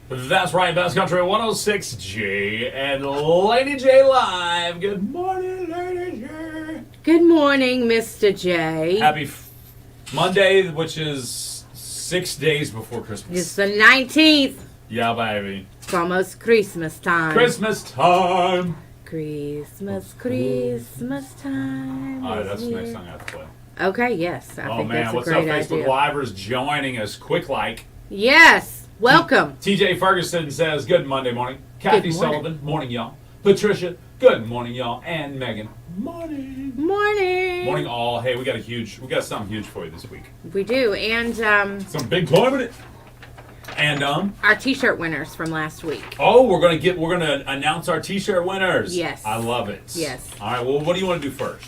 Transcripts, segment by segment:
That's right, Best Country 106G and Laney J live. Good morning, Laney J. Good morning, Mr. J. Happy Monday, which is 6 days before Christmas. It's the 19th. Yeah, baby. It's almost Christmas time. Christmas time. Christmas time. All right, is that's the next here. song I have to play. Okay, yes. I think that's a what's great up, Facebook idea. Livers joining us quick like. Yes. Welcome. TJ Ferguson says, good Monday morning. Kathy Good morning. Sullivan, morning, y'all. Patricia, good morning, y'all. And Megan, morning. Morning. Morning, all. Hey, we got something huge for you this week. We do. And Some big time in it. And our t-shirt winners from last week. oh, we're gonna announce our t-shirt winners. Yes. I love it. Yes. All right. Well, what do you want to do first?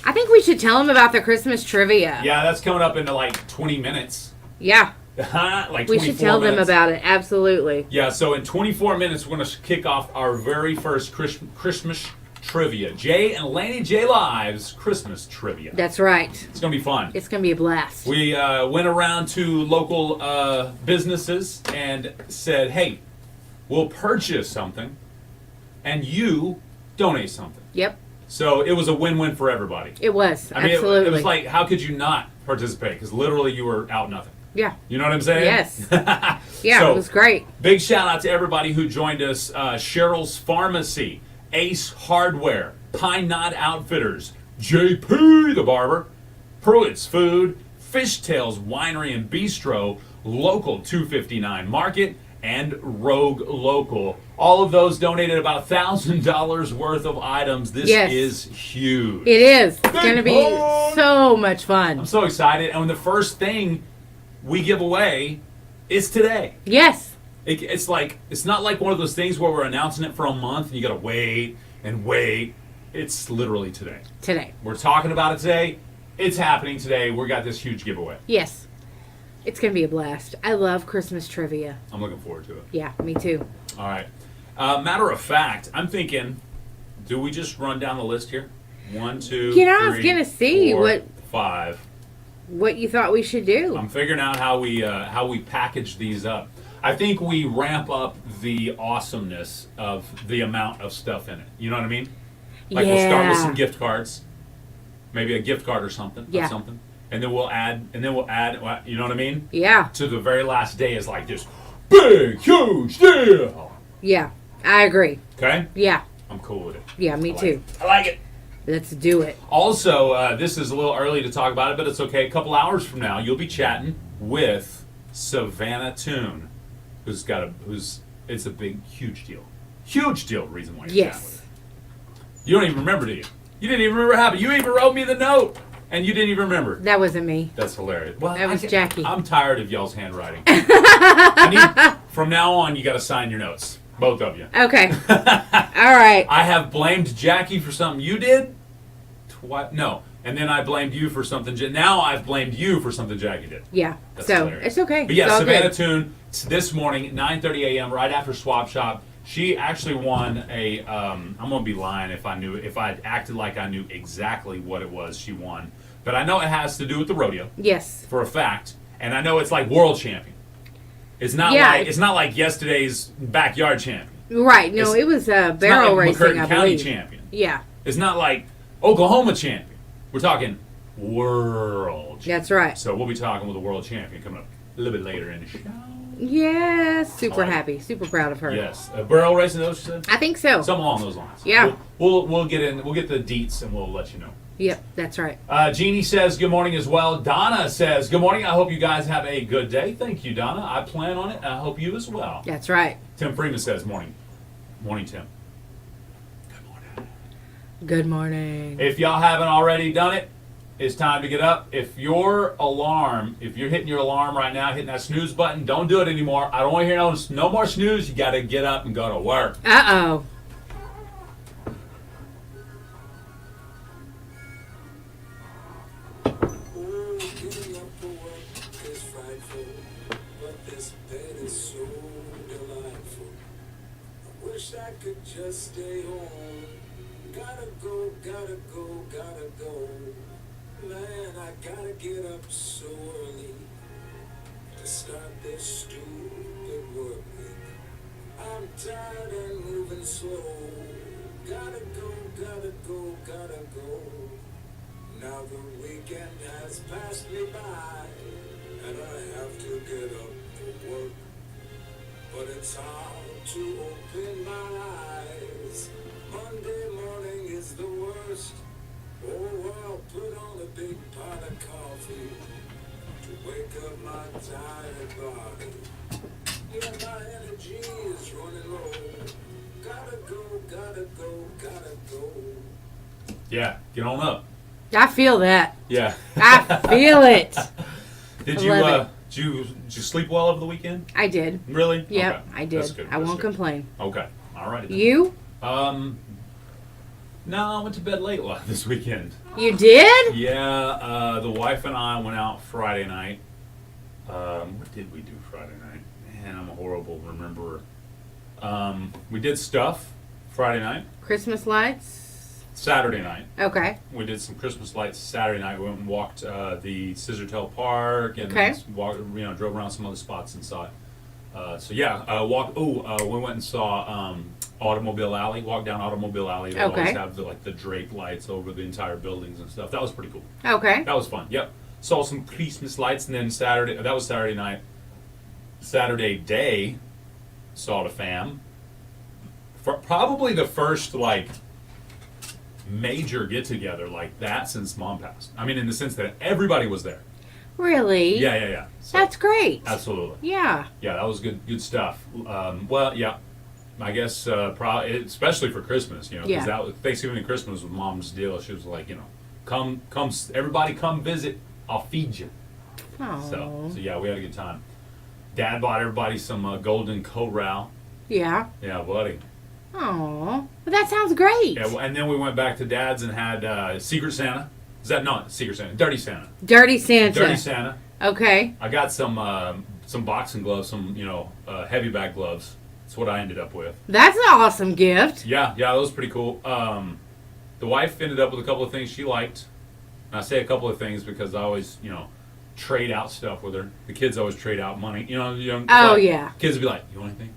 I think we should tell them about the Christmas trivia. Yeah, that's coming up into like 20 minutes. Yeah. Like 24 We should tell them minutes. about it. Absolutely. Yeah. So in 24 minutes, we're gonna kick off our very first Christmas trivia. Jay and Laney J Live's Christmas trivia. That's right. It's gonna be fun. It's going to be a blast. We went around to local businesses and said, hey, we'll purchase something and you donate something. Yep. So it was a win-win for everybody. It was. I mean, Absolutely. it was like, how could you not participate? Because literally you were out nothing. Yeah. You know what I'm saying? Yes. Yeah, So, it was great. Big shout out to everybody who joined us. Cheryl's Pharmacy, Ace Hardware, Pine Knot Outfitters, JP the Barber, Pruitt's Food, Fishtails Winery and Bistro, Local 259 Market, and Rogue Local. All of those donated about $1,000 worth of items. This Yes. is huge. It is. It's Big going to be fun. so much fun. I'm so excited. And the first thing we give away is today. Yes. It's not like one of those things where we're announcing it for a month and you gotta wait and wait. It's literally today. Today. We're talking about it today. It's happening today. We got this huge giveaway. Yes. It's going to be a blast. I love Christmas trivia. I'm looking forward to it. Yeah, me too. All right. Matter of fact, I'm thinking, do we just run down the list here? 1, 2, I was 3, going to see 4, 5. what you thought we should do. I'm figuring out how we package these up. I think we ramp up the awesomeness of the amount of stuff in it. You know what I mean? Like we'll start with some gift cards, maybe a gift card or something, Yeah. and then we'll add. You know what I mean? Yeah. To the very last day is like this big, huge deal. Yeah. I agree. Okay, Yeah. I'm cool with it. Yeah, me too. I like it. Let's do it. Also, this is a little early to talk about it, but it's okay. A couple hours from now, you'll be chatting with Savannah Toon, it's a big, huge deal. Huge deal, reason why you're chatting with her. You don't even remember, do you? You didn't even remember what happened. You even wrote me the note, and you didn't even remember. That wasn't me. That's hilarious. Well, That was Jackie. I'm tired of y'all's handwriting. From now on, you got to sign your notes. Both of you. Okay. All right. I have blamed Jackie for something you did. No. And then I blamed you for something. Now I've blamed you for something Jackie did. Yeah. That's So hilarious. it's okay. But yeah, It's all Savannah good. Toon this morning, 9:30 a.m. right after Swap Shop. She actually won a. I'm gonna be lying if I acted like I knew exactly what it was she won, but I know it has to do with the rodeo Yes. for a fact, and I know it's like world champion. It's not like yesterday's backyard champion. Right. No, it was barrel It's not like racing, McCurtain I County believe. champion. Yeah. It's not like Oklahoma champion. We're talking world champion. That's right. So we'll be talking with the world champion coming up a little bit later in the show. Yes. Super I like happy. Super proud of her. Yes. Barrel racing, those you said? I think so. Something along those lines. Yeah. We'll get the deets and we'll let you know. Yep. That's right. Jeannie says good morning as well. Donna says good morning. I hope you guys have a good day. Thank you, Donna. I plan on it. I hope you as well. That's right. Tim Freeman says morning. Morning, Tim. Good morning. Good morning. If y'all haven't already done it, it's time to get up. If you're hitting your alarm right now, hitting that snooze button, don't do it anymore. I don't want to hear no more snooze. You got to get up and go to work. Uh-oh. Getting up for work is frightful, but this bed is so delightful. I wish I could just stay home. Gotta go, gotta go, gotta go. Man, I gotta get up so early to start this stupid work week. I'm tired and moving slow. Gotta go, gotta go, gotta go. Now the weekend has passed me by, and I have to get up for work. But it's hard to open my eyes. Monday morning is the worst. Oh, I'll put on a big pot of coffee to wake up my tired body. Yeah, my energy is running low. Gotta go, gotta go, gotta go. Yeah, get on up. I feel that. Yeah. I feel it. Did I you love did you sleep well over the weekend? I did. Really? Yep, Okay. I did. That's good. I That's won't good. complain. Okay. All right. You? No, I went to bed late this weekend. You did? Yeah, the wife and I went out Friday night. What did we do Friday night? Man, I'm a horrible rememberer. We did stuff Friday night. Christmas lights? Saturday night. Okay. We did some Christmas lights Saturday night. We went and walked the Scissortail Park and Okay. then drove around some other spots and saw it. We went and saw Automobile Alley. Walked down Automobile Alley. They Okay. always have the draped lights over the entire buildings and stuff. That was pretty cool. Okay. That was fun. Yep. Saw some Christmas lights, and then that was Saturday night. Saturday day, saw the fam. Probably the first major get together like that since Mom passed. I mean, in the sense that everybody was there. Really? Yeah. So, That's great. absolutely. Yeah. Yeah, that was good stuff. Well, yeah, I guess especially for Christmas, because Yeah. that was Thanksgiving and Christmas was Mom's deal. She was like, come, everybody, come visit. I'll feed you. Oh. So yeah, we had a good time. Dad bought everybody some golden corral. Yeah. Yeah, buddy. Oh. Well, that sounds great. Yeah, and then we went back to Dad's and had Secret Santa. Is that not Secret Santa? Dirty Santa. Dirty Santa. Dirty Santa. Okay. I got some boxing gloves, some heavy bag gloves. That's what I ended up with. That's an awesome gift. Yeah, that was pretty cool. The wife ended up with a couple of things she liked. And I say a couple of things because I always, trade out stuff with her. The kids always trade out money. Oh, yeah. Kids would be like, "You want anything?"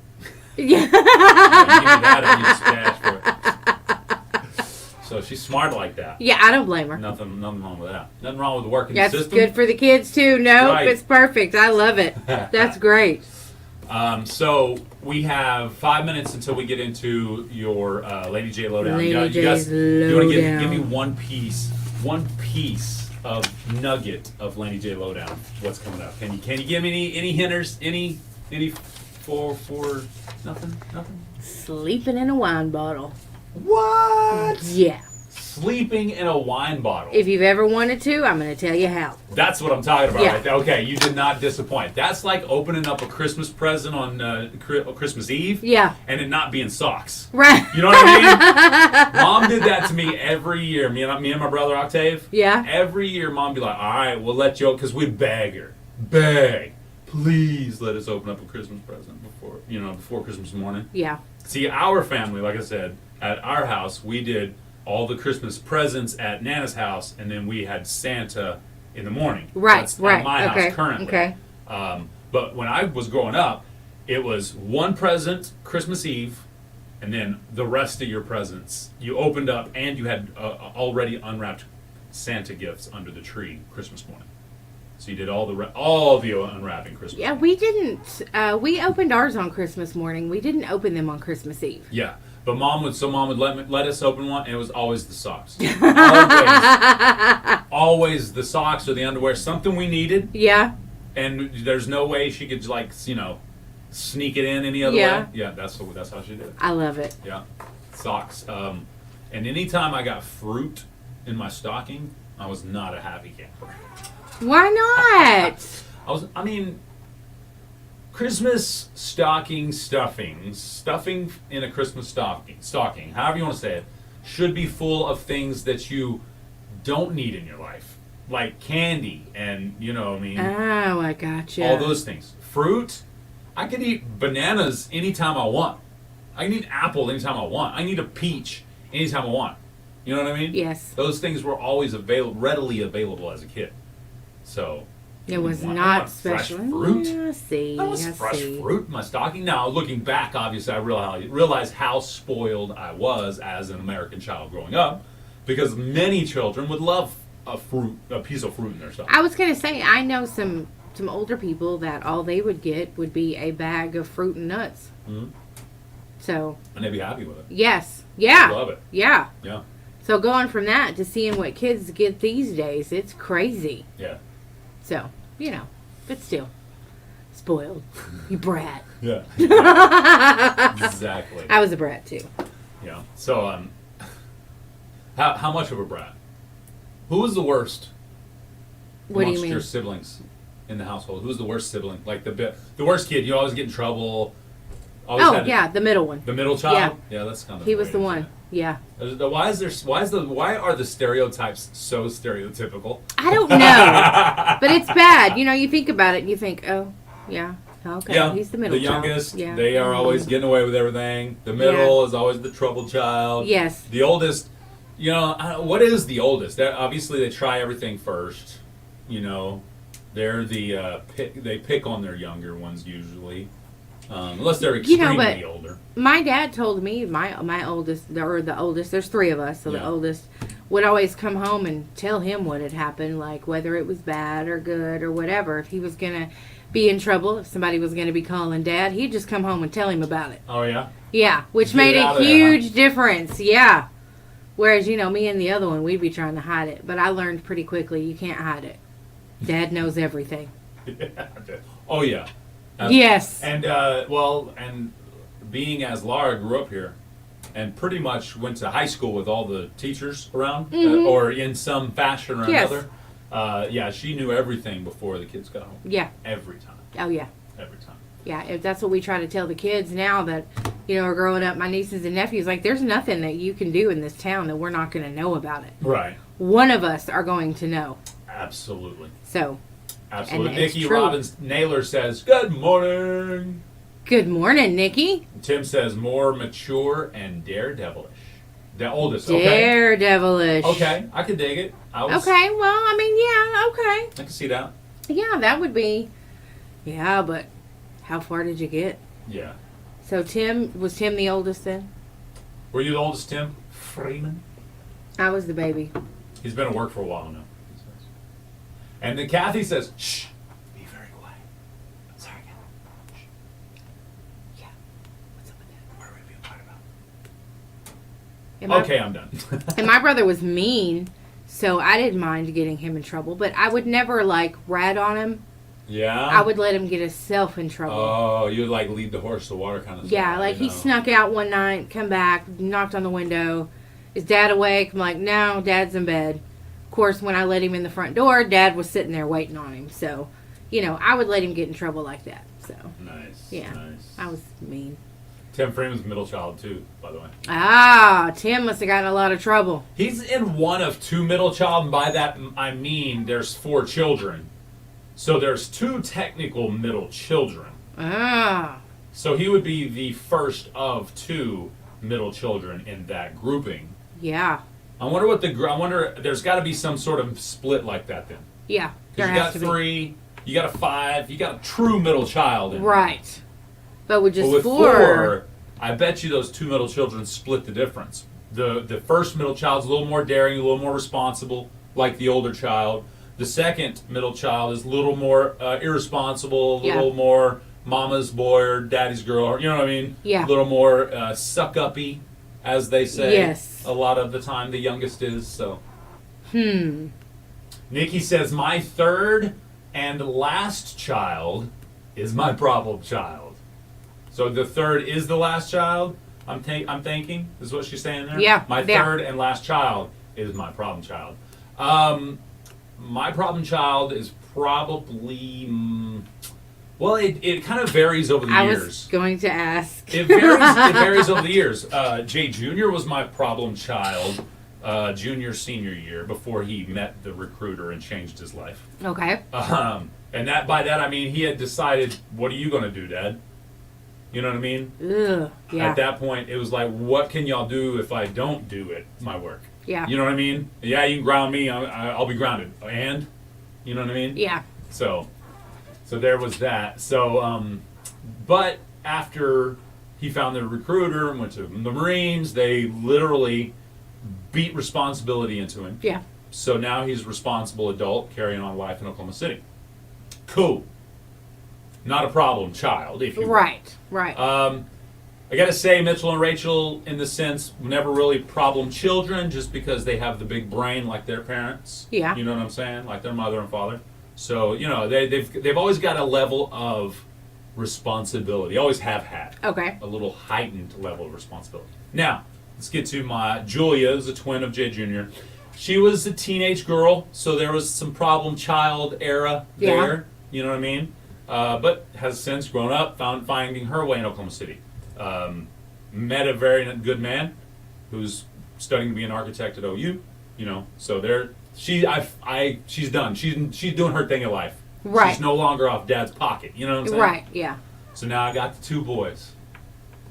Yeah. Give me that, I need cash for it. So she's smart like that. Yeah, I don't blame her. Nothing wrong with that. Nothing wrong with the working That's system. good for the kids too. No, Right. it's perfect. I love it. That's great. So we have 5 minutes until we get into your Laney J lowdown. Laney You J's want to give me lowdown. one piece of nugget of Laney J lowdown? What's coming up? Can you give me any hinters? Any for nothing? Sleeping in a wine bottle. What? Yeah. Sleeping in a wine bottle. If you've ever wanted to, I'm going to tell you how. That's what I'm talking about Yeah. right there. Okay, you did not disappoint. That's like opening up a Christmas present on Christmas Eve Yeah. and it not being socks. Right. You know what I mean? Mom did that to me every year. Me and my brother Octave. Yeah. Every year, Mom would be like, "All right, we'll let you," because we'd beg her, please let us open up a Christmas present before Christmas morning. Yeah. See, our family, like I said, at our house, we did all the Christmas presents at Nana's house, and then we had Santa in the morning. Right, That's right. at my Okay, house currently. okay. But when I was growing up, it was one present Christmas Eve, and then the rest of your presents you opened up, and you had already unwrapped Santa gifts under the tree Christmas morning. So you did all the unwrapping Christmas. Yeah, we didn't. We opened ours on Christmas morning. We didn't open them on Christmas Eve. Yeah, but Mom would let us open one, and it was always the socks. Always the socks or the underwear, something we needed, Yeah. and there's no way she could sneak it in any other Yeah. way. Yeah, that's how she did it. I love it. Yeah, socks. And anytime I got fruit in my stocking, I was not a happy camper. Why not? Christmas stuffing in a Christmas stocking, however you want to say it, should be full of things that you don't need in your life, like candy and Oh, I gotcha. all those things. Fruit, I can eat bananas anytime I want. I can eat apple anytime I want. I can eat a peach anytime I want. You know what I mean? Yes. Those things were always readily available as a kid. So, It was I not want fresh special. fruit. Yeah, see, That was I fresh see. fruit in my stocking. Now, looking back, obviously, I realized how spoiled I was as an American child growing up, because many children would love a piece of fruit in their stocking. I was gonna say I know some older people that all they would get would be a bag of fruit and nuts. Mhm. So And they'd be happy with it. yes, yeah, Love it. yeah. Yeah. So going from that to seeing what kids get these days, it's crazy. Yeah. So but still, spoiled. You brat. Yeah. Exactly. I was a brat too. Yeah. So, how much of a brat? Who was the worst What do you amongst mean? your siblings in the household? Who was the worst sibling? Like the worst kid. You always get in trouble. Always Oh had yeah, the middle one. the middle child. Yeah, that's kind of. He was the one. Yeah. Why are the stereotypes so stereotypical? I don't know, but it's bad. You think about it and you think, oh yeah, okay, Yeah, he's the middle. the child. youngest. Yeah. They are always getting away with everything. The middle is always the troubled child. Yes. The oldest. What is the oldest? Obviously, they try everything first. They're they pick on their younger ones usually, unless they're extremely but older. My dad told me my oldest, or the oldest, there's three of us, so the Yeah. oldest would always come home and tell him what had happened, like whether it was bad or good or whatever. If he was going to be in trouble, if somebody was going to be calling Dad, he'd just come home and tell him about it. Oh yeah. Yeah, which Get made it a out of there, huge difference. Yeah. Whereas, me and the other one, we'd be trying to hide it. But I learned pretty quickly, you can't hide it. Dad knows everything. Oh yeah. Yes. And and being as Laura grew up here, and pretty much went to high school with all the teachers around, or in some fashion or Yes. another. She knew everything before the kids got home. Yeah. Every time. Oh, yeah. Every time. Yeah, if that's what we try to tell the kids now that, are growing up, my nieces and nephews, like, there's nothing that you can do in this town that we're not going to know about it. Right. One of us are going to know. Absolutely. So, Absolutely. And it's Nikki true. Robbins Naylor says, "Good morning." good morning, Nikki. Tim says, "More mature and daredevilish." The oldest. Okay. Daredevilish. Okay. I could dig it. Okay, well, I mean, yeah, okay. I can see that. Yeah, that would be. Yeah, but how far did you get? Yeah. So was Tim the oldest then? Were you the oldest, Tim Freeman? I was the baby. He's been at work for a while now. He says. And then Kathy says, "Shh, be very quiet." Sorry again. Shh. Yeah. What's up with that? What are we being quiet about? And my, Okay, I'm done. And my brother was mean, so I didn't mind getting him in trouble, but I would never like rat on him. Yeah. I would let him get himself in trouble. Oh, you'd like lead the horse to water kind of stuff. Yeah, like he snuck out one night, come back, knocked on the window. Is Dad awake? I'm like, no, Dad's in bed. Of course, when I let him in the front door, Dad was sitting there waiting on him. So, I would let him get in trouble like that. So, Nice. yeah, Nice. I was mean. Tim Freeman's middle child too, by the way. Ah, Tim must have gotten a lot of trouble. He's in one of two middle child, and by that I mean there's 4 children. So there's 2 technical middle children. Ah, So he would be the first of 2 middle children in that grouping. yeah, I wonder there's got to be some sort of split like that then. yeah. There Because you has got to 3, you got a 5, you got a true middle child. be. In Right. But with just But with 4, 4, I bet you those 2 middle children split the difference. The first middle child's a little more daring, a little more responsible, like the older child. The second middle child is a little more irresponsible, a little more mama's boy or daddy's girl, or, you know what I mean? Yeah. A little more suck-uppy, as they say. Yes. A lot of the time, the youngest is, so. Nikki says, "My third and last child is my problem child." So the third is the last child, I'm thinking, is what she's saying there? Yeah, My yeah. third and last child is my problem child. My problem child is probably, well, it kind of varies over the I years. was going to ask. It varies over the years. Jay Jr. was my problem child, junior, senior year, before he met the recruiter and changed his life. Okay. And by that I mean he had decided, what are you going to do, Dad? You know what I mean? Ugh. Yeah. At that point, it was like, what can y'all do if I don't do it, my work? Yeah. You know what I mean? Yeah, you can ground me. I'll be grounded. And? You know what I mean? Yeah. So there was that. So, but after he found the recruiter and went to the Marines, they literally beat responsibility into him. Yeah. So now he's a responsible adult carrying on life in Oklahoma City. Cool. Not a problem child, if you will. Right. I got to say, Mitchell and Rachel, in the sense, never really problem children just because they have the big brain like their parents. Yeah. You know what I'm saying? Like their mother and father. So, you know, they've always got a level of responsibility. Always have had. Okay. A little heightened level of responsibility. Now, let's get to my Julia, is a twin of Jay Jr. She was a teenage girl, so there was some problem child era there. You know what I mean? But has since grown up, finding her way in Oklahoma City. Met a very good man who's studying to be an architect at OU. You know, so she's done. She's doing her thing in life. Right. She's no longer off Dad's pocket. You know what I'm saying? Right. Yeah. So now I got the two boys.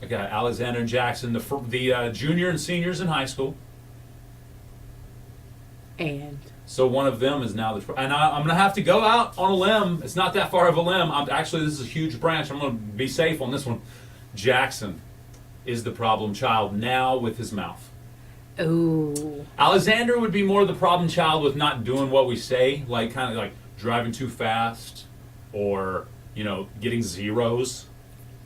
I got Alexander and Jackson, the junior and seniors in high school. And So one of them is now I'm going to have to go out on a limb. It's not that far of a limb. Actually, this is a huge branch. I'm going to be safe on this one. Jackson is the problem child now with his mouth. ooh. Alexander would be more the problem child with not doing what we say, like kind of like driving too fast or, you know, getting zeros.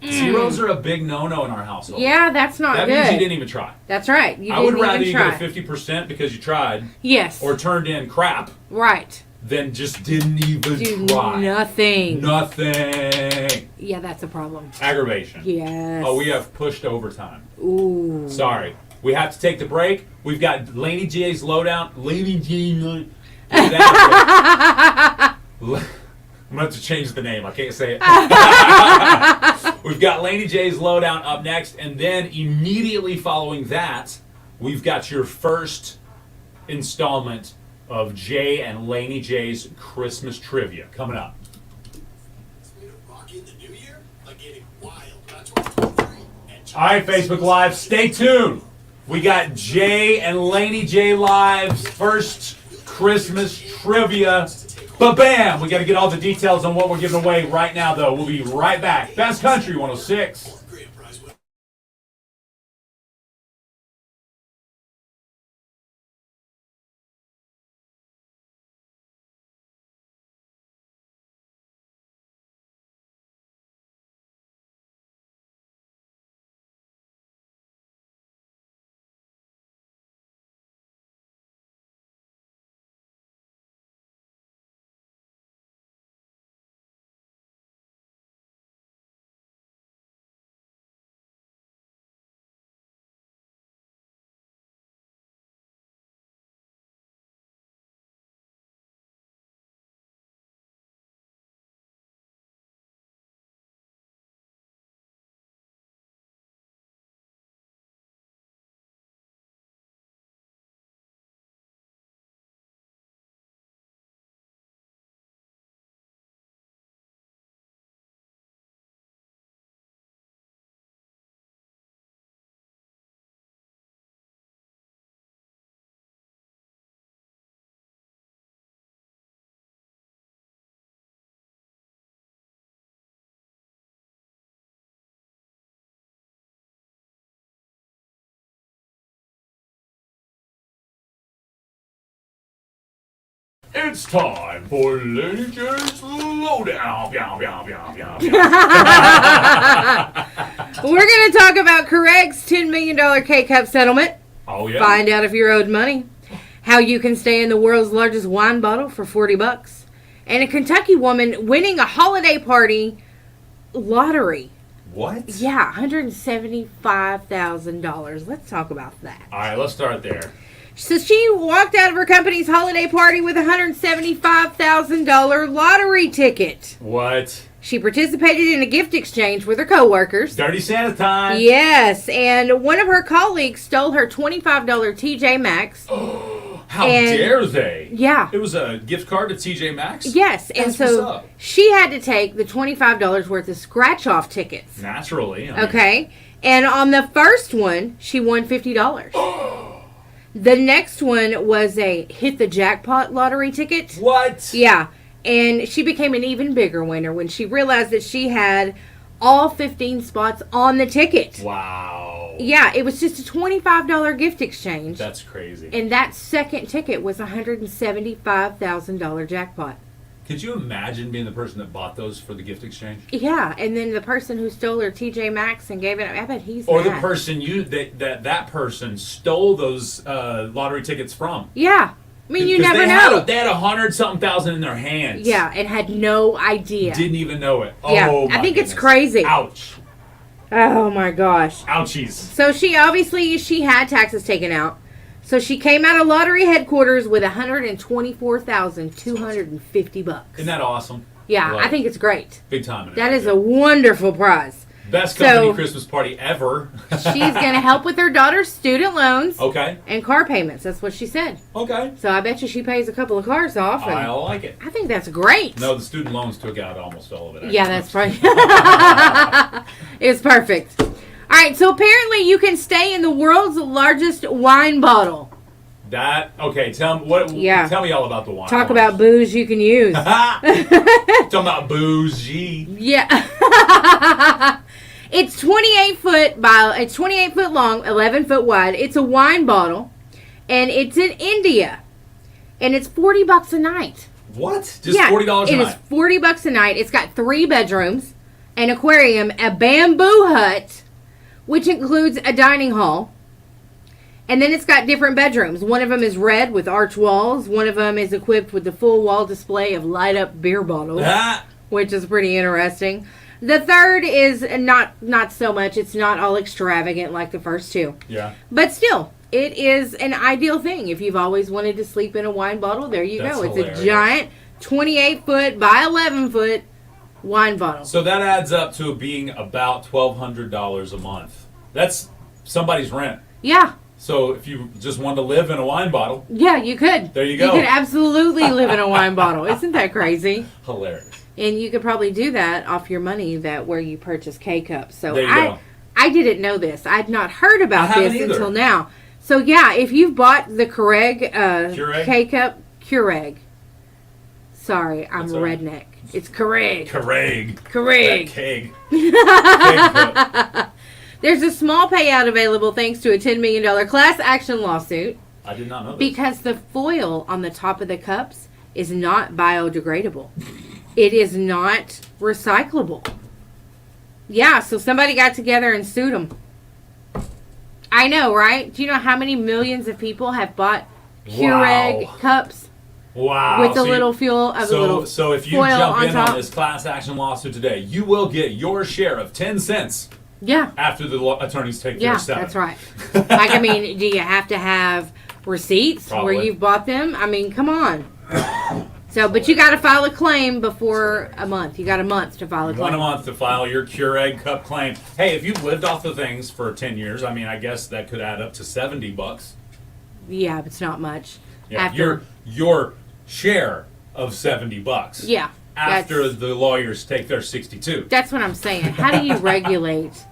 Zeros are a big no-no in our household. Yeah, that's not that good. means you didn't even try. That's right. I would rather even you try. get a 50% because you tried Yes. or turned in crap Right. than just didn't even Do try. nothing. Nothing. Yeah, that's a problem. Aggravation. Yes. Oh, we have pushed overtime. Ooh. Sorry. We have to take the break. We've got Laney J's lowdown. Laney J. I'm going to have to change the name. I can't say it. We've got Laney J's lowdown up next. And then immediately following that, we've got your first installment of Jay and Laney J's Christmas trivia coming up. All right, Facebook Live, stay tuned. We got Jay and Laney J Live's first Christmas trivia. But bam, we got to get all the details on what we're giving away right now, though. We'll be right back. Best Country 106. It's time for Laney J's lowdown. We're going to talk about Correct's $10 million K-Cup settlement. Oh, yeah. Find out if you're owed money. How you can stay in the world's largest wine bottle for $40. And a Kentucky woman winning a holiday party lottery. What? Yeah, $175,000. Let's talk about that. All right, let's start there. So she walked out of her company's holiday party with a $175,000 lottery ticket. What? She participated in a gift exchange with her coworkers. Dirty Santa time. Yes, and one of her colleagues stole her $25 TJ Maxx. How dare they? Yeah. It was a gift card to TJ Maxx? Yes, and That's what's so up. she had to take the $25 worth of scratch-off tickets. Naturally. I mean, Okay, and on the first one, she won $50. The next one was a hit the jackpot lottery ticket. What? Yeah, And she became an even bigger winner when she realized that she had all 15 spots on the ticket. Wow. Yeah, it was just a $25 gift exchange. That's crazy. And that second ticket was a $175,000 jackpot. Could you imagine being the person that bought those for the gift exchange? Yeah, and then the person who stole her TJ Maxx and gave it, I bet he's Or mad. the person that person stole those lottery tickets from. Yeah. I mean, you 'Cause never they know. They had 100-something thousand in their hands. Yeah, and had no idea. Didn't even know it. Yeah, Oh, my I think goodness. it's crazy. Ouch. Oh my gosh. Ouchies. So she had taxes taken out. So she came out of lottery headquarters with $124,250. Isn't that awesome? Yeah, Love I it. think it's great. Big time. That is a wonderful prize. Best company So- Christmas party ever. She's going to help with her daughter's student loans Okay. and car payments. That's what she said. Okay. So I bet you she pays a couple of cars off. And I like it. I think that's great. No, the student loans took out almost all of it. Yeah, that's right. It's perfect. All right, so apparently you can stay in the world's largest wine bottle. Okay. Tell me all about the wine. Talk about booze you can use. Talking about bougie. Yeah. It's 28 foot long, 11 foot wide. It's a wine bottle, and it's in India, and it's $40 a night. What? Just $40 a It night? is $40 a night. It's got 3 bedrooms, an aquarium, a bamboo hut, which includes a dining hall. And then it's got different bedrooms. One of them is red with arch walls. One of them is equipped with the full wall display of light up beer bottles, which is pretty interesting. The third is not so much. It's not all extravagant like the first two. Yeah. But still, it is an ideal thing. If you've always wanted to sleep in a wine bottle, there you That's go. It's hilarious. a giant 28 foot by 11 foot wine bottle. So that adds up to being about $1,200 a month. That's somebody's rent. Yeah. So if you just wanted to live in a wine bottle, Yeah, you could. There you go. You could absolutely live in a wine bottle. Isn't that crazy? hilarious. And you could probably do that off your money where you purchase K-Cups. So There you go. I didn't know this. I'd not heard about I haven't this either. until now. So yeah, if you've bought the Keurig Keurig? K-Cup, Keurig. Sorry, I'm That's a all right. redneck. It's Keurig. Keurig. Keurig. That keg. Keg. There's a small payout available thanks to a $10 million class action lawsuit I did not know this. because the foil on the top of the cups is not biodegradable. It is not recyclable. Yeah, so somebody got together and sued them. I know, right? Do you know how many millions of people have bought Keurig Wow. cups Wow. with the See, little fuel of the little So if you foil jump on in top? on this class action lawsuit today, you will get your share of 10 cents Yeah, after the attorneys take yeah, their 7. that's right. Like, I mean, do you have to have receipts Probably. where you've bought them? I mean, come on. So, but you got to file a claim before a month. You got a month to file a claim. 1 month to file your Keurig cup claim. Hey, if you've lived off the things for 10 years, I mean, I guess that could add up to $70. Yeah, but it's not much. Yeah, After, your share of $70. yeah. After that's- the lawyers take their 62. That's what I'm saying. How do you regulate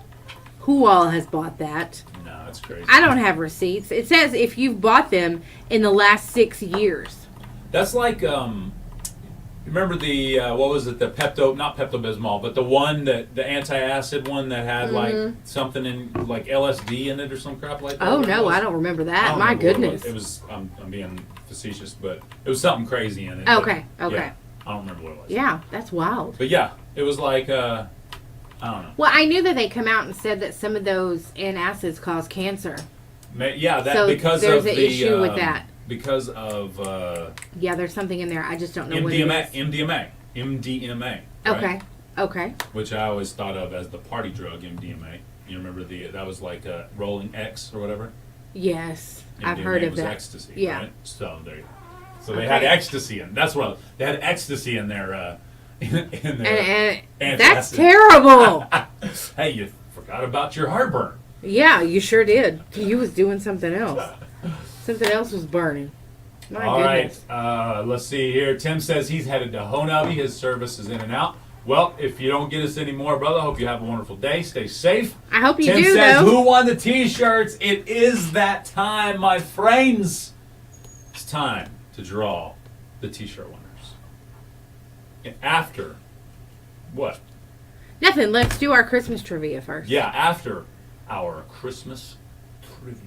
who all has bought that? No, that's crazy. I don't have receipts. It says if you've bought them in the last 6 years. That's like, remember the, what was it, the not Pepto-Bismol, but the one that, the antacid one that had like something in, like LSD in it or some crap like that? Oh, What it no, was? I don't remember I that. don't My remember what goodness. It was, I'm being facetious, but it was something crazy in it. Okay, but, okay. yeah, I don't remember what it was. Yeah, that's wild. But yeah, it was like, I don't know. Well, I knew that they come out and said that some of those antacids cause cancer. Yeah, that So because there's of an the issue with that. Because of Yeah, there's something in there. I just don't know what it MDMA, is. MDMA. Right? Okay, okay. Which I always thought of as the party drug, MDMA. You remember that was like Rolling X or whatever. Yes, I've MDMA heard of was that. ecstasy. Yeah. Right? So there. So they Okay. had ecstasy in. That's what they had ecstasy in their. In their And that's antacid. terrible. Hey, you forgot about your heartburn. Yeah, you sure did. You was doing something else. Something else was burning. My All right, goodness. let's see here. Tim says he's headed to Honabi. His service is in and out. Well, if you don't get us any more, brother, I hope you have a wonderful day. Stay safe. I hope you Tim do, says, though. who won the T-shirts? It is that time, my friends. It's time to draw the T-shirt winners. After. What? Nothing. Let's do our Christmas trivia first. Yeah, after our Christmas trivia.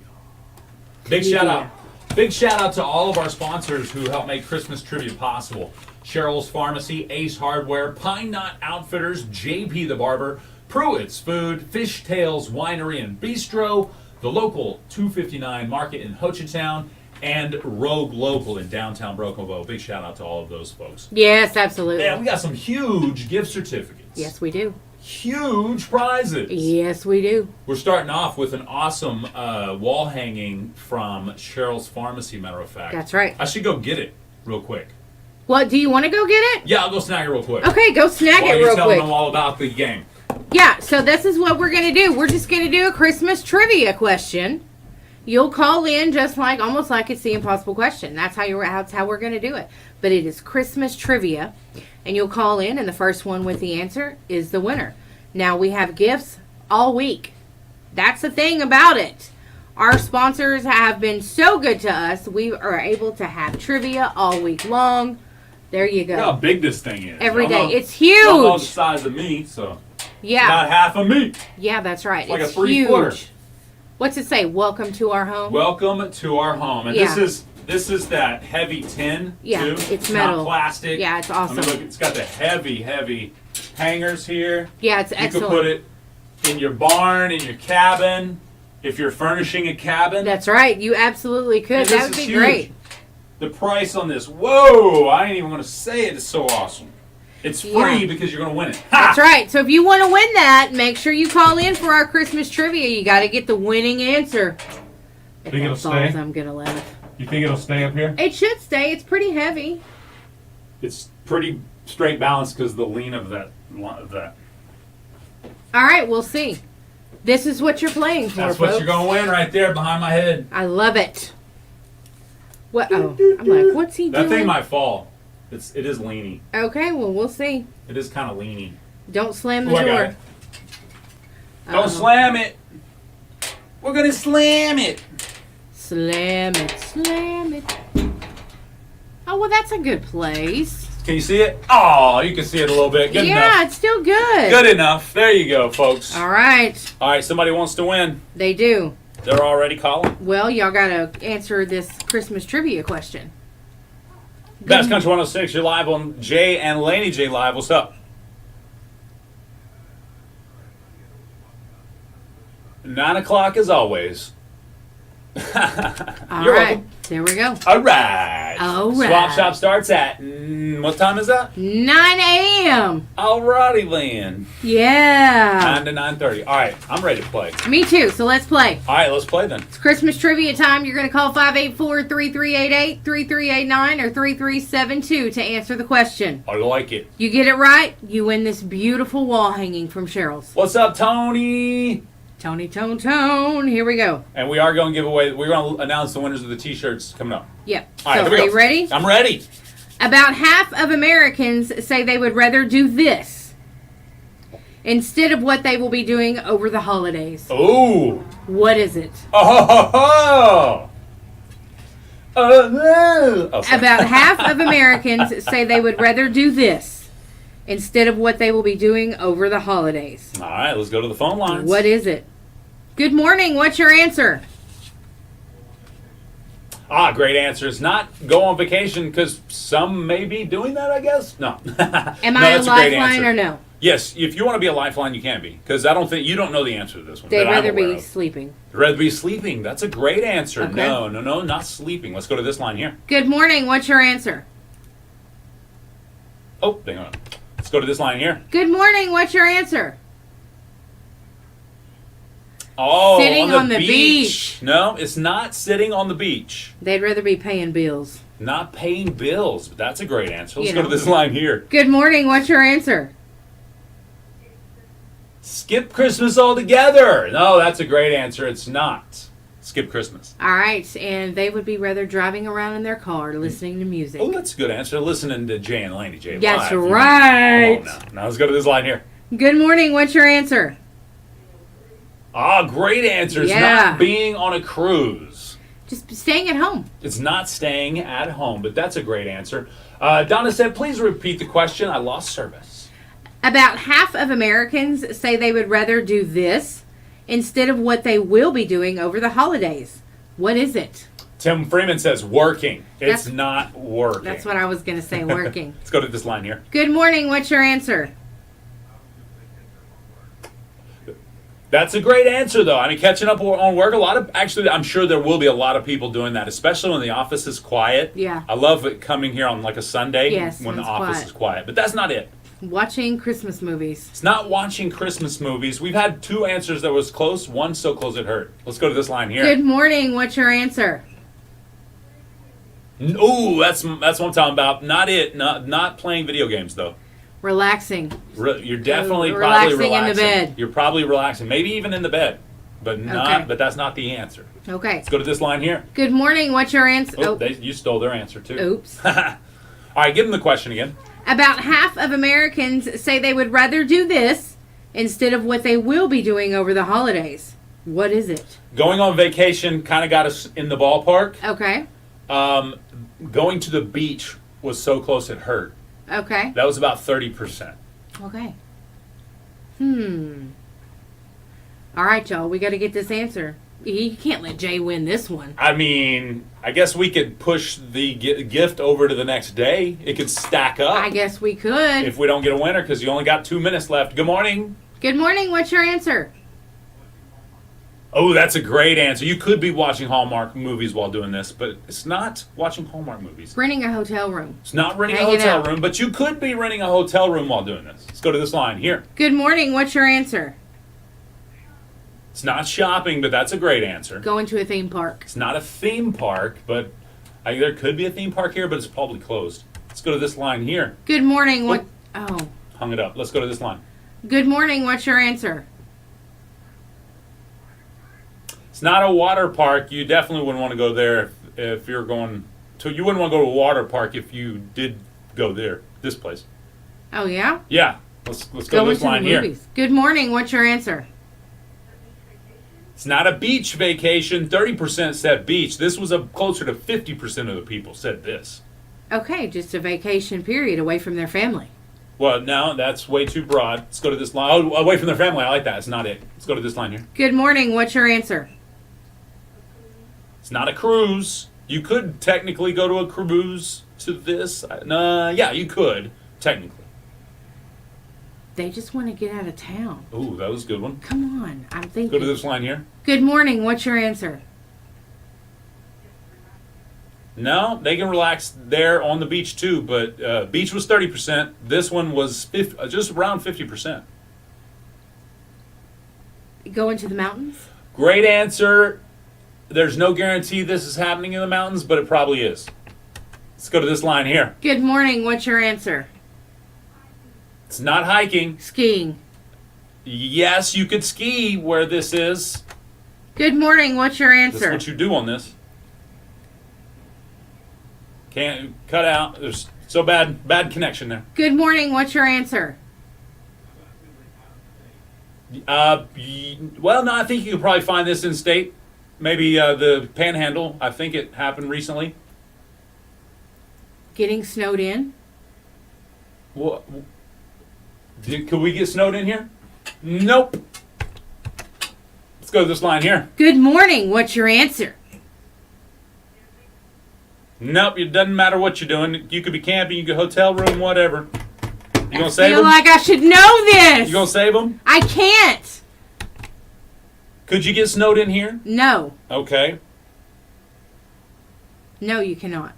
Big shout out. Big shout out to all of our sponsors who help make Christmas trivia possible. Cheryl's Pharmacy, Ace Hardware, Pine Knot Outfitters, JP the Barber, Pruitt's Food, Fishtails Winery and Bistro, the local 259 Market in Ho Chi Town, and Rogue Local in downtown Broken Bow. Big shout out to all of those folks. Yes, absolutely. And we got some huge gift certificates. Yes, we do. Huge prizes. Yes, we do. We're starting off with an awesome wall hanging from Cheryl's Pharmacy, matter of fact. That's right. I should go get it real quick. What, do you want to go get it? Yeah, I'll go snag it real quick. Okay, go snag While it you're real telling quick. them all about the game. Yeah, so this is what we're going to do. We're just going to do a Christmas trivia question. You'll call in just like, almost like it's the impossible question. That's how we're going to do it. But it is Christmas trivia. And you'll call in, and the first one with the answer is the winner. Now, we have gifts all week. That's the thing about it. Our sponsors have been so good to us. We are able to have trivia all week long. There you go. Look how big this thing is. Every Y'all day. know- It's y'all know the huge. size of me, so Yeah. about half of me. Yeah, that's right. It's like a It's 3/4. huge. What's it say? Welcome to our home. Welcome to our home, and Yeah. this is that heavy tin Yeah, too. it's metal. Not plastic. Yeah, it's awesome. I mean, look, it's got the heavy hangers here. Yeah, it's You excellent. could put it in your barn, in your cabin, if you're furnishing a cabin. That's right. You absolutely could. And That this would is be huge. great. The price on this, whoa! I ain't even going to say it. It's so awesome. It's free Yeah. because you're going to win it. Ha! That's right. So if you want to win that, make sure you call in for our Christmas trivia. You got to get the winning answer. If Think it'll that falls, stay? I'm gonna laugh. You think it'll stay up here? It should stay. It's pretty heavy. It's pretty straight balance because the lean of that. All right, we'll see. This is what you're playing for, That's what folks. you're going to win right there behind my head. I love it. What? Oh, I'm like, what's he That doing? thing might fall. It is leany. Okay, well, we'll see. It is kind of leany. Don't slam the Ooh, I got door. it. Don't slam it. We're gonna slam it. Slam it, slam it. Oh, well, that's a good place. Can you see it? Oh, you can see it a little bit. Good yeah, enough. it's still good. Good enough. There you go, folks. All right, All right, somebody wants to win. they do. They're already calling. Well, y'all got to answer this Christmas trivia question. Best Country 106, you're live on Jay and Laney J Live. What's up? 9 o'clock as always. All You're right, welcome. there we go. All right. All right. Swap shop starts at what time is that? 9 a.m. Alrighty then. Yeah. 9 to 9:30. All right, I'm ready to play. Me too, so let's play. All right, let's play then. It's Christmas trivia time. You're going to call 584-3388, 3389, or 3372 to answer the question. I like it. You get it right, you win this beautiful wall hanging from Cheryl's. What's up, Tony? Tony, Tone. Here we go. And we are going to give away. We're going to announce the winners of the T-shirts coming up. Yep. All right, So here we are go. you ready? I'm ready. About half of Americans say they would rather do this instead of what they will be doing over the holidays. Ooh. What is it? Oh. Oh, sorry. About half of Americans say they would rather do this instead of what they will be doing over the holidays. All right, let's go to the phone lines. What is it? Good morning. What's your answer? Great answer. It's not go on vacation because some may be doing that, I guess. No. Am No, I a that's great lifeline answer. or no? Yes, if you want to be a lifeline, you can be. Because I don't think you don't know the answer to this one. They'd that I'm rather aware be of. sleeping. They'd rather be sleeping. That's a great answer. Okay. No, not sleeping. Let's go to this line here. Good morning. What's your answer? Oh, hang on. Let's go to this line here. Good morning. What's your answer? Oh, Sitting on the beach. No, it's not sitting on the beach. They'd rather be paying bills. Not paying bills, but that's a great answer. Let's You go to know. this line here. Good morning. What's your answer? Skip Christmas altogether. No, that's a great answer. It's not. Skip Christmas. All right. And they would be rather driving around in their car listening to music. Oh, that's a good answer. Listening to Jay and Laney J. That's live. right. Come on now. Now let's go to this line here. Good morning. What's your answer? Great answer. It's Yeah. not being on a cruise. Just staying at home. It's not staying at home, but that's a great answer. Donna said, please repeat the question. I lost service. About half of Americans say they would rather do this instead of what they will be doing over the holidays. What is it? Tim Freeman says working. It's not working. That's what I was going to say, working. Let's go to this line here. Good morning. What's your answer? That's a great answer, though. I mean, catching up on work. Actually, I'm sure there will be a lot of people doing that, especially when the office is quiet. Yeah. I love it coming here on like a Sunday when the office is quiet. But that's not it. Watching Christmas movies. It's not watching Christmas movies. We've had 2 answers that was close. One so close it hurt. Let's go to this line here. Good morning. What's your answer? Ooh, that's what I'm talking about. Not it. Not playing video games, though. Relaxing. You're definitely Relaxing probably relaxing in the bed. You're probably relaxing, maybe even in the bed, but not. Okay. But that's not the answer. Okay. Let's go to this line here. Good morning. What's your answer? Oh, you stole their answer too. Oops. All right, give them the question again. About half of Americans say they would rather do this instead of what they will be doing over the holidays. What is it? Going on vacation kind of got us in the ballpark. Okay. Going to the beach was so close it hurt. Okay. That was about 30%. Okay. All right, y'all. We got to get this answer. You can't let Jay win this one. I mean, I guess we could push the gift over to the next day. It could stack up. I guess we could. If we don't get a winner, because you only got 2 minutes left. Good morning. Good morning. What's your answer? Oh, that's a great answer. You could be watching Hallmark movies while doing this, but it's not watching Hallmark movies. Renting a hotel room. It's not renting Hanging a hotel out. room, but you could be renting a hotel room while doing this. Let's go to this line here. Good morning. What's your answer? It's not shopping, but that's a great answer. Going to a theme park. It's not a theme park, but there could be a theme park here, but it's probably closed. Let's go to this line here. Good morning. What? Oh. Hung it up. Let's go to this line. Good morning. What's your answer? It's not a water park. You definitely wouldn't want to go there if you're going to. You wouldn't want to go to a water park if you did go there. This place. Oh, yeah? Yeah. Let's go to Going this to the line here. movies. Good morning. What's your answer? It's not a beach vacation. 30% said beach. This was closer to 50% of the people said this. Okay, just a vacation period away from their family. Well, no, that's way too broad. Let's go to this line. Oh, away from their family. I like that. It's not it. Let's go to this line here. Good morning. What's your answer? It's not a cruise. You could technically go to a cruise to this. Yeah, you could, technically. They just want to get out of town. Ooh, that was a good one. Come on. I'm Go thinking. to this line here. Good morning. What's your answer? No, they can relax there on the beach too, but beach was 30%. This one was just around 50%. Going to the mountains? Great answer. There's no guarantee this is happening in the mountains, but it probably is. Let's go to this line here. Good morning. What's your answer? It's not hiking. Skiing. Yes, you could ski where this is. Good morning. What's your This is answer? what you do on this. Can't cut out. There's so bad connection there. Good morning. What's your answer? Well, no, I think you could probably find this in state. Maybe the Panhandle. I think it happened recently. Getting snowed in? What? Could we get snowed in here? Nope. Let's go to this line here. Good morning. What's your answer? Nope. It doesn't matter what you're doing. You could be camping. You could hotel room, whatever. You gonna save I feel them? like I should know this. You gonna save them? I can't. Could you get snowed in here? No. Okay. No, you cannot.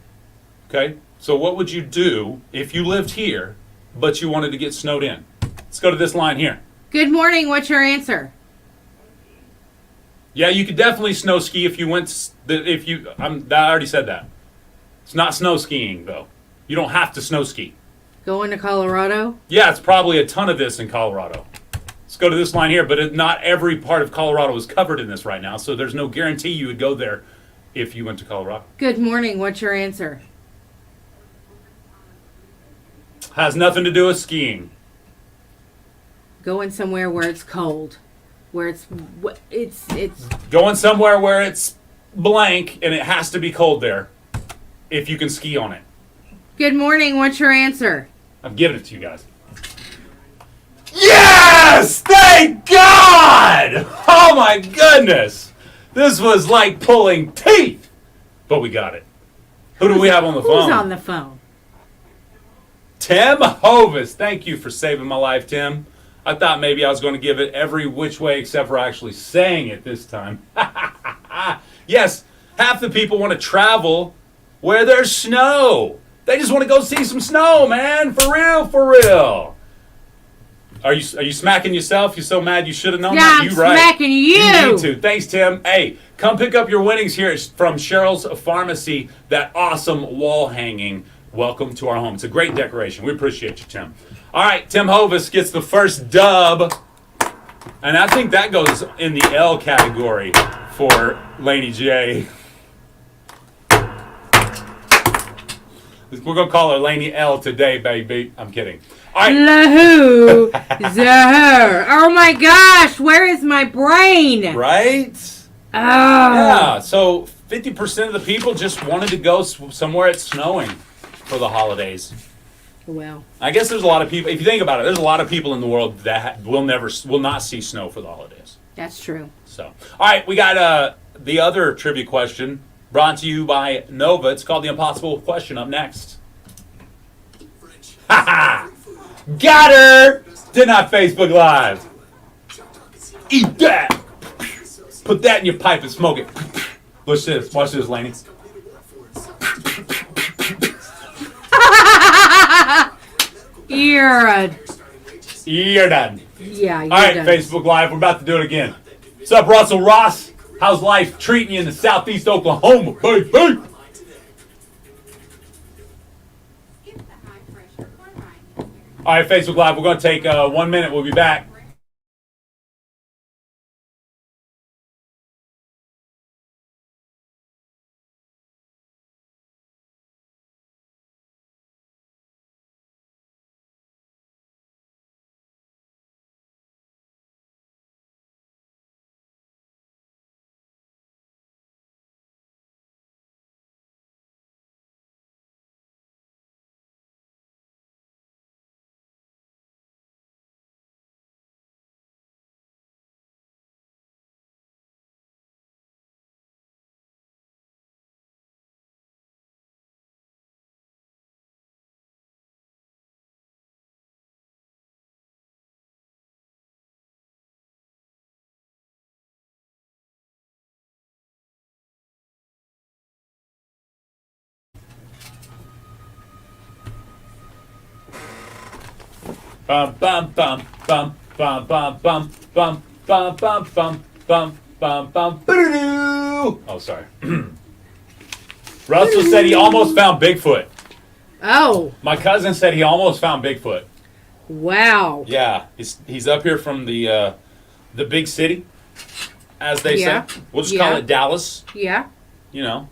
Okay. So what would you do if you lived here, but you wanted to get snowed in? Let's go to this line here. Good morning. What's your answer? Yeah, you could definitely snow ski if you went. I already said that. It's not snow skiing though. You don't have to snow ski. Going to Colorado? Yeah, it's probably a ton of this in Colorado. Let's go to this line here, but not every part of Colorado is covered in this right now, so there's no guarantee you would go there if you went to Colorado. Good morning. What's your answer? Has nothing to do with skiing. Going somewhere where it's cold. Where it's Going somewhere where it's blank, and it has to be cold there if you can ski on it. Good morning. What's your answer? I'm giving it to you guys. Yes! Thank God! Oh my goodness! This was like pulling teeth! But we got it. Who do we have on the phone? Who's on the phone? Tim Hovis. Thank you for saving my life, Tim. I thought maybe I was going to give it every which way except for actually saying it this time. Yes, half the people want to travel where there's snow. They just want to go see some snow, man. For real, for real. Are you smacking yourself? You're so mad you should have known that? I'm You right. smacking you. You need to. Thanks, Tim. Hey, come pick up your winnings here from Cheryl's Pharmacy. That awesome wall hanging. Welcome to our home. It's a great decoration. We appreciate you, Tim. All right, Tim Hovis gets the first dub. And I think that goes in the L category for Laney J. We're going to call her Laney L today, baby. I'm kidding. All right. Lahu, Zahar. Oh my gosh, where is my brain? Right? Oh. Yeah, so 50% of the people just wanted to go somewhere it's snowing for the holidays. Well, I guess there's a lot of people, if you think about it, there's a lot of people in the world that will not see snow for the holidays. that's true. So, all right, we got the other trivia question brought to you by Nova. It's called the Impossible Question up next. Ha ha! Got her! Did not Facebook Live. Eat that! Put that in your pipe and smoke it. Watch this. Watch this, Laney. You're done. Yeah, you're All right, done. Facebook Live. We're about to do it again. What's up, Russell Ross? How's life treating you in the southeast Oklahoma, baby? All right, Facebook Live. We're going to take 1 minute. We'll be back. Bum bum bum bum bum bum bum bum bum bum bum bum bum bum. Oh, sorry. Russell said he almost found Bigfoot. Oh, My cousin said he almost found Bigfoot. wow. Yeah, he's up here from the big city, as they Yeah. say. We'll just call Yeah. it Dallas. Yeah. You know.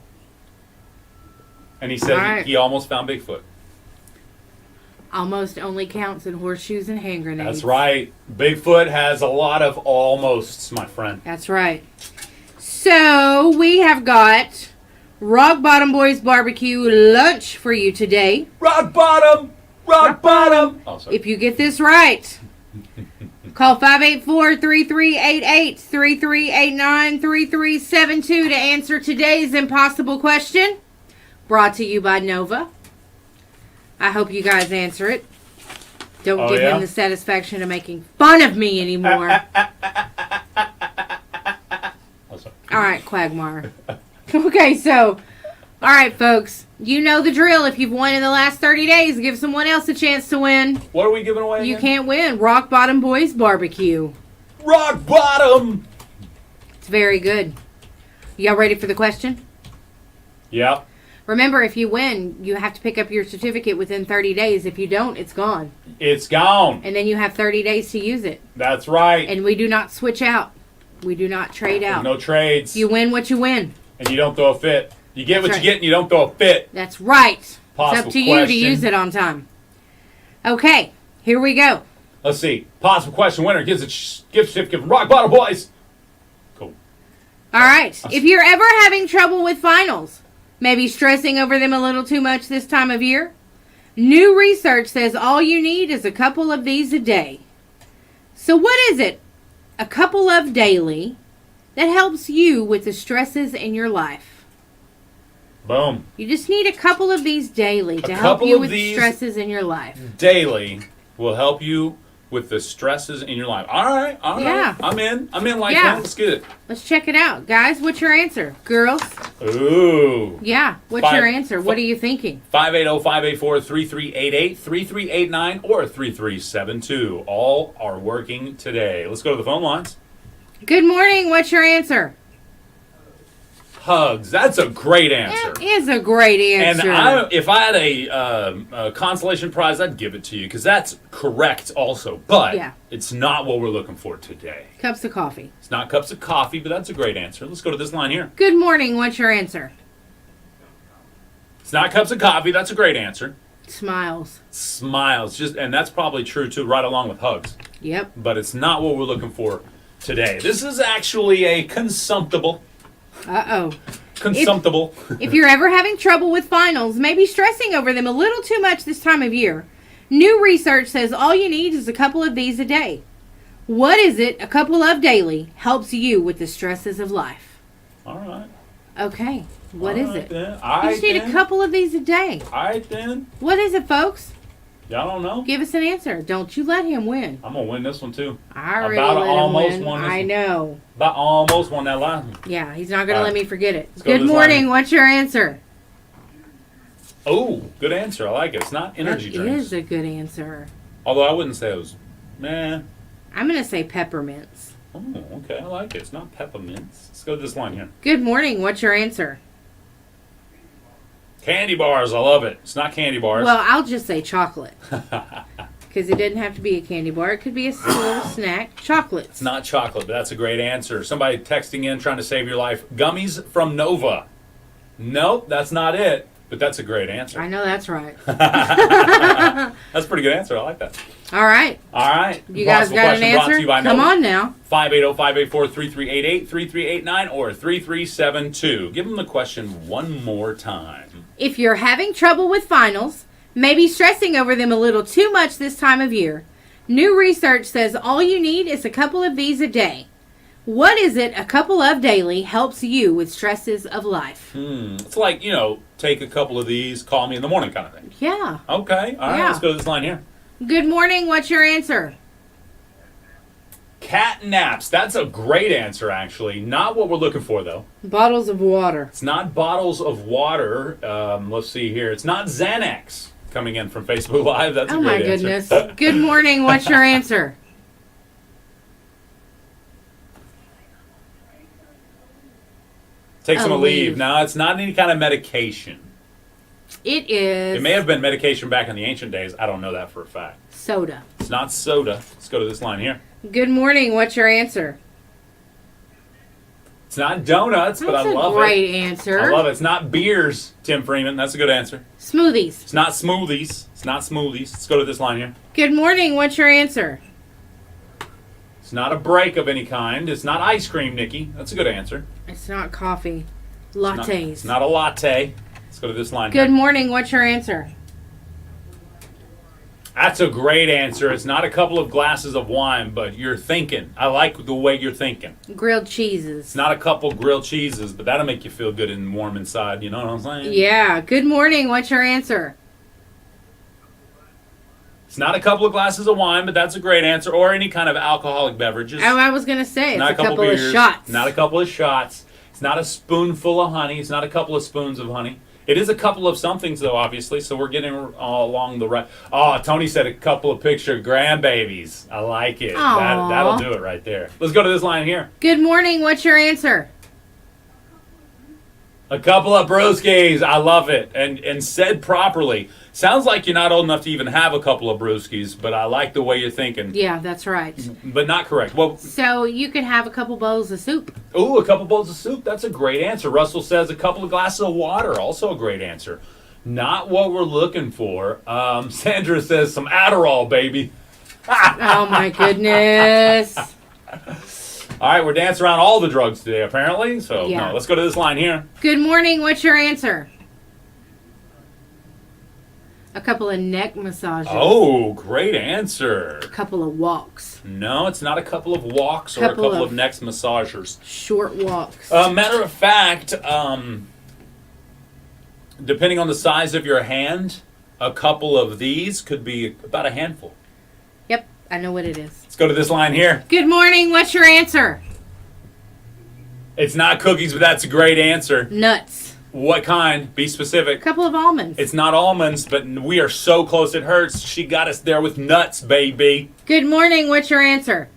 And he said All right. he almost found Bigfoot. Almost only counts in horseshoes and hand grenades. That's right. Bigfoot has a lot of almosts, my friend. That's right. So we have got Rock Bottom Boys Barbecue lunch for you today. Rock bottom! Rock bottom! Oh, sorry. If you get this right, call 584-3388, 3389, 3372 to answer today's impossible question. Brought to you by Nova. I hope you guys answer it. Don't Oh, give yeah? him the satisfaction of making fun of me anymore. Oh, sorry. All right, Quagmire. Okay, so, all right, folks. You know the drill. If you've won in the last 30 days, give someone else a chance to win. What are we giving away You again? can't win. Rock Bottom Boys Barbecue. Rock bottom! It's very good. Y'all ready for the question? Yeah. Remember, if you win, you have to pick up your certificate within 30 days. If you don't, it's gone. It's gone. And then you have 30 days to use it. That's right. And we do not switch out. We do not trade out. No trades. You win what you win. And you don't throw a fit. You get what That's you get and you don't throw a fit. That's right. It's Possible up to you to question. use it on time. Okay, here we go. Let's see. Possible question winner gets a gift certificate from Rock Bottom Boys. Cool. All right. If you're ever having trouble with finals, maybe stressing over them a little too much this time of year, new research says all you need is a couple of these a day. So what is it? A couple of daily that helps you with the stresses in your life. Boom. You just need a couple of these daily to help you with the stresses in your life. Daily will help you with the stresses in your life. All right. Yeah. I'm in like that. Let's get it. Let's check it out. Guys, what's your answer? Girls? Ooh. Yeah. What's your answer? What are you thinking? 580-584-3388, 3389, or 3372. All are working today. Let's go to the phone lines. Good morning. What's your answer? Hugs. That's a great answer. That is a great answer. And if I had a consolation prize, I'd give it to you because that's correct also. But it's not what we're looking for today. Cups of coffee. It's not cups of coffee, but that's a great answer. Let's go to this line here. Good morning. What's your answer? It's not cups of coffee. That's a great answer. Smiles. Smiles. And that's probably true too, right along with hugs. Yep. But it's not what we're looking for today. This is actually a consumptible. Uh-oh. Consumptible. If you're ever having trouble with finals, maybe stressing over them a little too much this time of year, new research says all you need is a couple of these a day. What is it? A couple of daily helps you with the stresses of life. All right. Okay. What is it? Then. You just need a couple of these a day. All right, then. What is it, folks? Y'all don't know? Give us an answer. Don't you let him win. I'm going to win this one, too. I really let him win. I know. About almost won that last one. Yeah, he's not going to let me forget it. Let's Good morning. What's your answer? Oh, good answer. I like it. It's not energy drinks. It is a good answer. Although I wouldn't say it was, man. I'm going to say peppermints. Oh, okay. I like it. It's not peppermints. Let's go to this line here. Good morning. What's your answer? Candy bars. I love it. It's not candy bars. Well, I'll just say chocolate. Because it doesn't have to be a candy bar. It could be a little snack. Chocolates. It's not chocolate, but that's a great answer. Somebody texting in trying to save your life. Gummies from Nova. Nope, that's not it. But that's a great answer. I know that's right. That's a pretty good answer. I like that. All right. All right. You guys got an answer? Come on now. 580-584-3388, 3389, or 3372. Give them the question one more time. If you're having trouble with finals, maybe stressing over them a little too much this time of year, new research says all you need is a couple of these a day. What is it? A couple of daily helps you with stresses of life. It's like, take a couple of these, call me in the morning kind of thing. Yeah. Okay. All right. Let's go to this line here. Good morning. What's your answer? Cat naps. That's a great answer, actually. Not what we're looking for, though. Bottles of water. It's not bottles of water. Let's see here. It's not Xanax coming in from Facebook Live. That's a great answer. Oh, my goodness. Good morning. What's your answer? Take some Aleve. No, it's not any kind of medication. It is. It may have been medication back in the ancient days. I don't know that for a fact. Soda. It's not soda. Let's go to this line here. Good morning. What's your answer? It's not donuts, but I love it. That's a great answer. I love it. It's not beers, Tim Freeman. That's a good answer. Smoothies. It's not smoothies. It's not smoothies. Let's go to this line here. Good morning. What's your answer? It's not a break of any kind. It's not ice cream, Nikki. That's a good answer. It's not coffee. Lattes. It's not a latte. Let's go to this line. Good morning. What's your answer? That's a great answer. It's not a couple of glasses of wine, but you're thinking. I like the way you're thinking. Grilled cheeses. It's not a couple grilled cheeses, but that'll make you feel good and warm inside. You know what I'm saying? Yeah. Good morning. What's your answer? It's not a couple of glasses of wine, but that's a great answer. Or any kind of alcoholic beverages. Oh, I was going to say, it's not a couple of shots. Not a couple of shots. It's not a spoonful of honey. It's not a couple of spoons of honey. It is a couple of somethings, though, obviously, so we're getting along the right. Oh, Tony said a couple of picture grandbabies. I like it. That'll do it right there. Let's go to this line here. Good morning. What's your answer? A couple of brewskis. I love it. And said properly. Sounds like you're not old enough to even have a couple of brewskis, but I like the way you're thinking. Yeah, that's right. But not correct. Well, so you could have a couple bowls of soup. Ooh, a couple bowls of soup. That's a great answer. Russell says a couple of glasses of water. Also a great answer. Not what we're looking for. Sandra says some Adderall, baby. Oh, my goodness. All right, we're dancing around all the drugs today, apparently. So, Yeah. no, let's go to this line here. Good morning. What's your answer? A couple of neck massages. Oh, great answer. A couple of walks. No, it's not a couple of walks or a Couple couple of of neck massagers. Short walks. Matter of fact, depending on the size of your hand, a couple of these could be about a handful. Yep, I know what it is. Let's go to this line here. Good morning. What's your answer? It's not cookies, but that's a great answer. Nuts. What kind? Be A specific. couple of almonds. It's not almonds, but we are so close it hurts. She got us there with nuts, baby. Good morning. What's your answer?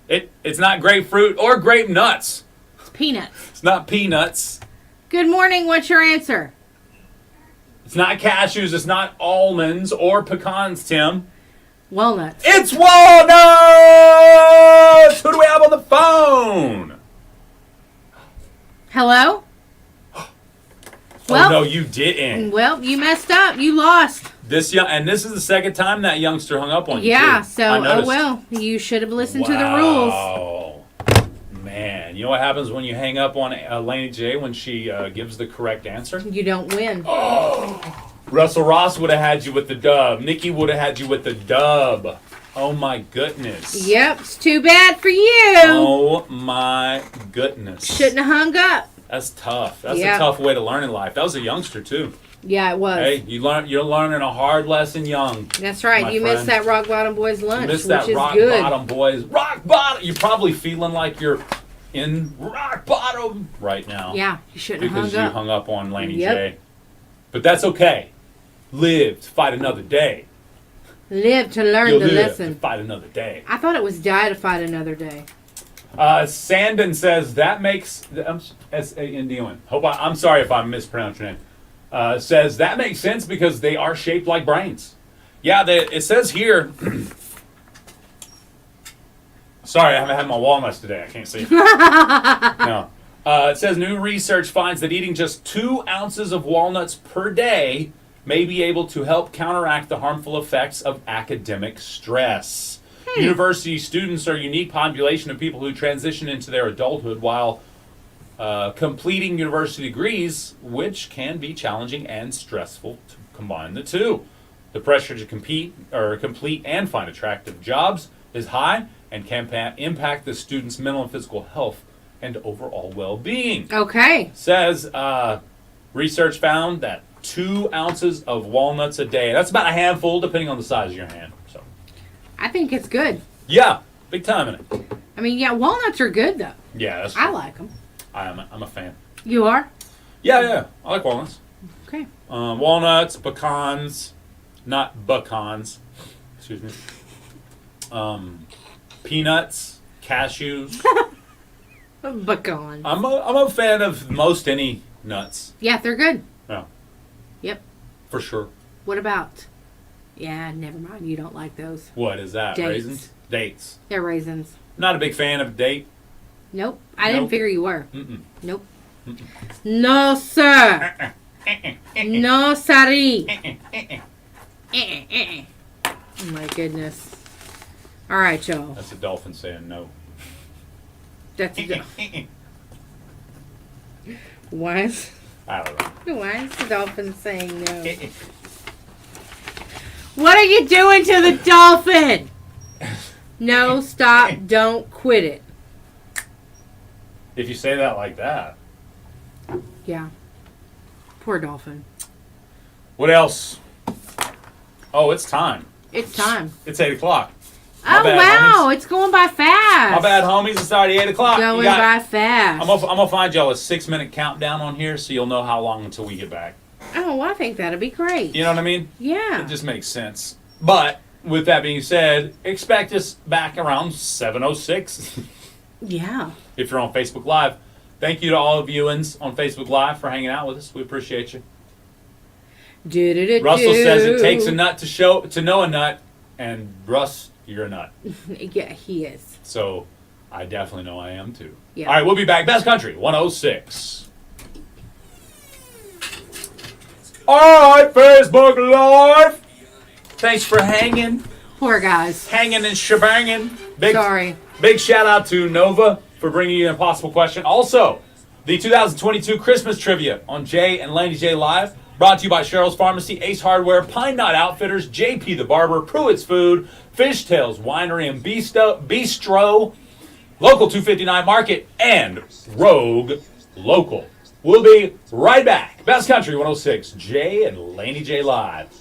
It's not grapefruit or grape nuts. It's peanuts. It's not peanuts. Good morning. What's your answer? It's not cashews. It's not almonds or pecans, Tim. Walnuts. It's walnuts! Who do we have on the phone? Hello? Oh, no, you didn't. Well, you messed up. You lost. This is the second time that youngster hung up on you. Yeah, too. so, I oh noticed. well. You should have listened to the rules. Wow. Man, you know what happens when you hang up on Laney J when she gives the correct answer? You don't win. Russell Ross would have had you with the dub. Nikki would have had you with the dub. Oh my goodness. Yep, it's too bad for you. Oh my goodness. Shouldn't have hung up. That's tough. That's Yeah. a tough way to learn in life. That was a youngster too. Yeah, it was. Hey, you're learning a hard lesson young. That's right. my You friend. missed that Rock Bottom Boys lunch, You missed which that is rock good. bottom, boys. Rock bottom. You're probably feeling like you're in rock bottom right now. Yeah, you shouldn't have Because hung you up. hung up on Laney Yep. J. But that's okay. Live to fight another day. Live to learn You'll the live lesson. to fight another day. I thought it was die to fight another day. Sandon says that makes S-A-N-D-O-N. I'm sorry if I mispronounced your name. Says that makes sense because they are shaped like brains. Yeah, it says here. Sorry, I haven't had my walnuts today. I can't see. No. It says new research finds that eating just 2 ounces of walnuts per day may be able to help counteract the harmful effects of academic stress. University students are a unique population of people who transition into their adulthood while completing university degrees, which can be challenging and stressful to combine the two. The pressure to complete and find attractive jobs is high and can impact the student's mental and physical health and overall well-being. Okay. Says research found that 2 ounces of walnuts a day. That's about a handful, depending on the size of your hand. So, I think it's good. yeah, big time in it. I mean, yeah, walnuts are good, though. Yeah, that's I true. like them. I'm a fan. You are? Yeah, I like walnuts. Okay. Walnuts, pecans, not pecans. Excuse me. Peanuts, cashews. Pecan. I'm a fan of most any nuts. Yeah, they're good. Yeah, Yep. for sure. What about? Yeah, never mind. You don't like those. What is that? Dates. Raisins? Dates. They're raisins. Not a big fan of date. Nope. I didn't Nope. figure you were. Mm-mm. Nope. No, sir. No, sorry. Oh, my goodness. All right, y'all. That's a dolphin saying no. That's why is I don't know. why is the dolphin saying no? What are you doing to the dolphin? No, stop, don't quit it. If you say that like that. Yeah. Poor dolphin. What else? Oh, it's time. It's time. It's 8 o'clock. My Oh, bad, wow, homies. it's going by fast. My bad, homies. It's already 8 o'clock. Going by fast. I'm gonna find y'all a 6-minute countdown on here so you'll know how long until we get back. Oh, I think that'd be great. You know what I mean? Yeah. It just makes sense. But with that being said, expect us back around 7:06 Yeah. if you're on Facebook Live. Thank you to all of viewings on Facebook Live for hanging out with us. We appreciate you. Russell says it takes a nut to know a nut, and Russ, you're a nut. Yeah, he is. So I definitely know I am too. Yeah. All right, we'll be back. Best Country 106. All right, Facebook Live. Thanks for hanging Poor guys. and shebanging. Sorry. Big shout out to Nova for bringing you an impossible question. Also, the 2022 Christmas trivia on Jay and Laney J Live, brought to you by Cheryl's Pharmacy, Ace Hardware, Pine Knot Outfitters, JP the Barber, Pruitt's Food, Fishtails Winery and Bistro, Local 259 Market, and Rogue Local. We'll be right back. Best Country 106, Jay and Laney J Live.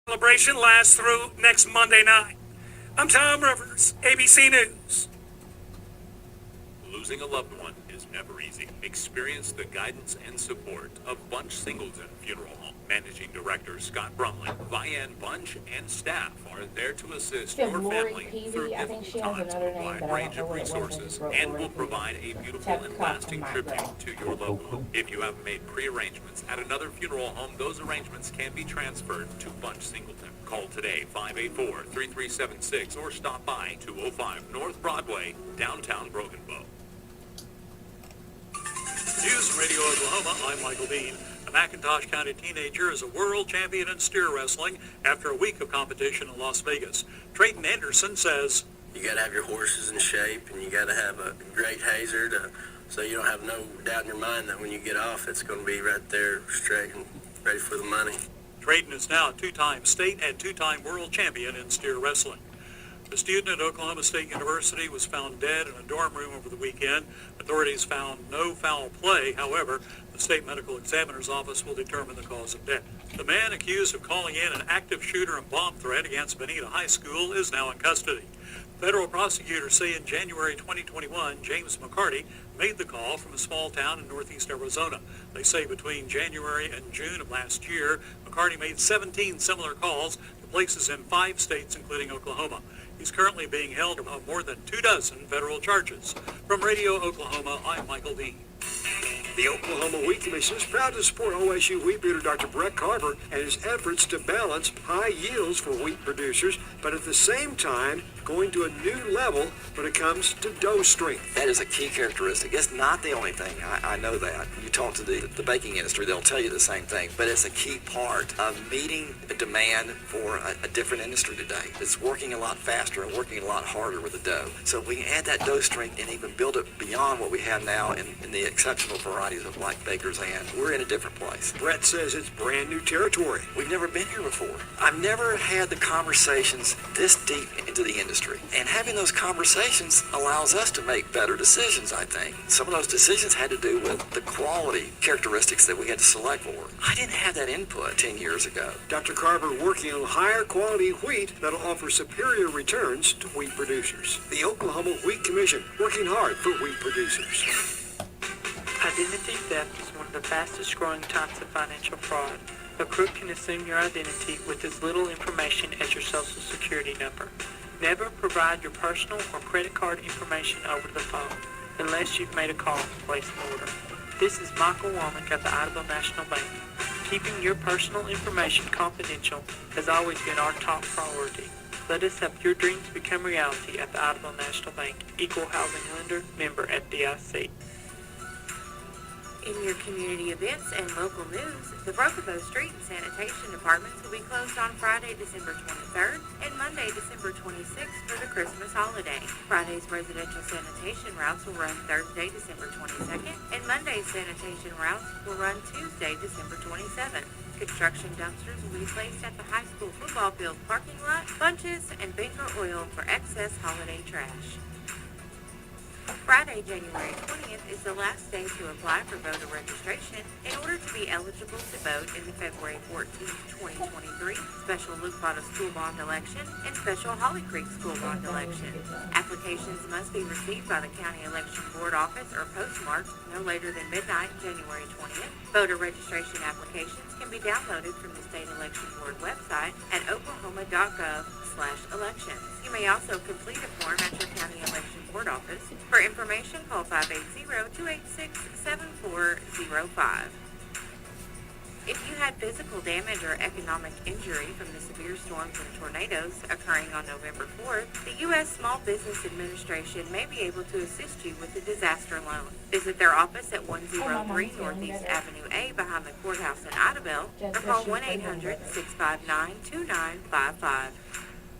Celebration lasts through next Monday night. I'm Tom Rivers, ABC News. Losing a loved one is never easy. Experience the guidance and support of Bunch Singleton Funeral Home. Managing Director Scott Brumley, Vianne Bunch, and staff are there to assist your family through difficult times with a wide range of resources and will provide a beautiful and lasting tribute to your loved one. If you have made pre-arrangements at another funeral home, those arrangements can be transferred to Bunch Singleton. Call today 584-3376 or stop by 205 North Broadway, downtown Broken Bow. News Radio Oklahoma, I'm Michael Dean. A McIntosh County teenager is a world champion in steer wrestling after a week of competition in Las Vegas. Trayton Anderson says, you got to have your horses in shape, and you got to have a great hazer so you don't have no doubt in your mind that when you get off, it's going to be right there straight and ready for the money. Trayton is now a two-time state and two-time world champion in steer wrestling. A student at Oklahoma State University was found dead in a dorm room over the weekend. Authorities found no foul play. However, the state medical examiner's office will determine the cause of death. The man accused of calling in an active shooter and bomb threat against Bonita High School is now in custody. Federal prosecutors say in January 2021, James McCarty made the call from a small town in northeast Arizona. They say between January and June of last year, McCarty made 17 similar calls to places in 5 states, including Oklahoma. He's currently being held on more than 24 federal charges. From Radio Oklahoma, I'm Michael Dean. The Oklahoma Wheat Commission is proud to support OSU wheat breeder Dr. Brett Carver and his efforts to balance high yields for wheat producers, but at the same time going to a new level when it comes to dough strength. That is a key characteristic. It's not the only thing. I know that. You talk to the baking industry, they'll tell you the same thing, but it's a key part of meeting a demand for a different industry today. It's working a lot faster and working a lot harder with the dough. So if we can add that dough strength and even build it beyond what we have now in the exceptional varieties of like Baker's and we're in a different place. Brett says it's brand new territory. We've never been here before. I've never had the conversations this deep into the industry. And having those conversations allows us to make better decisions, I think. Some of those decisions had to do with the quality characteristics that we had to select for. I didn't have that input 10 years ago. Dr. Carver working on higher quality wheat that'll offer superior returns to wheat producers. The Oklahoma Wheat Commission working hard for wheat producers. Identity theft is one of the fastest growing types of financial fraud. A crook can assume your identity with as little information as your social security number. Never provide your personal or credit card information over the phone unless you've made a call to place an order. This is Michael Womack of the Idaho National Bank. Keeping your personal information confidential has always been our top priority. Let us help your dreams become reality at the Idaho National Bank. Equal housing lender, member FDIC. In your community events and local news, the Broken Bow Street and Sanitation Departments will be closed on Friday, December 23rd and Monday, December 26th for the Christmas holiday. Friday's residential sanitation routes will run Thursday, December 22nd, and Monday's sanitation routes will run Tuesday, December 27th. Construction dumpsters will be placed at the high school football field parking lot, bunches, and binker oil for excess holiday trash. Friday, January 20th is the last day to apply for voter registration in order to be eligible to vote in the February 14th, 2023 special Luke Bottom School Bond election and special Holly Creek School Bond election. Applications must be received by the County Election Board office or postmarked no later than midnight, January 20th. Voter registration applications can be downloaded from the State Election Board website at oklahoma.gov/elections. You may also complete a form at your County Election Board office. For information, call 580-286-7405. If you had physical damage or economic injury from the severe storms and tornadoes occurring on November 4th, the U.S. Small Business Administration may be able to assist you with a disaster loan. Visit their office at 103 Northeast Avenue A behind the courthouse in Idabel or call 1-800-659-2955.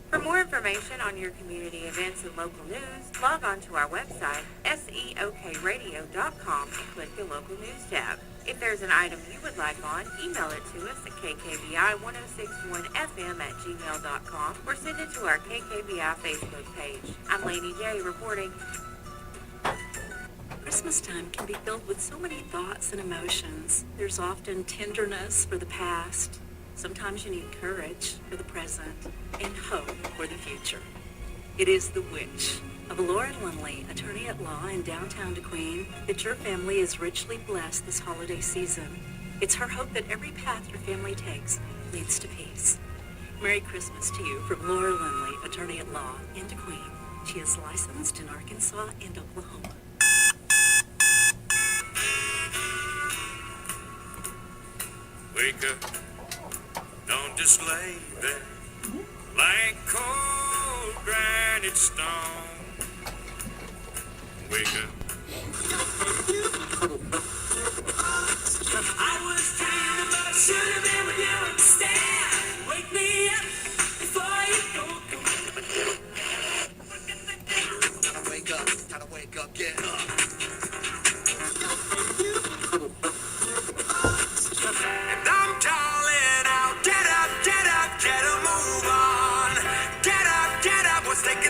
For more information on your community events and local news, log on to our website, seokradio.com, and click the local news tab. If there's an item you would like on, email it to us at kkbi1061fm@gmail.com or send it to our KKBI Facebook page. I'm Laney J reporting. Christmas time can be filled with so many thoughts and emotions. There's often tenderness for the past. Sometimes you need courage for the present and hope for the future. It is the wish of Laura Lunley, attorney at law in downtown DeQueen, that your family is richly blessed this holiday season. It's her hope that every path your family takes leads to peace. Merry Christmas to you from Laura Lunley, attorney at law in DeQueen. She is licensed in Arkansas and Oklahoma. Wake up, don't just lay there like cold granite stone. Wake up. I was dreaming, but I should have been with you instead. Wake me up before you go. Time to wake up, get up. And I'm calling out, get up, get a move on. Get up, what's taking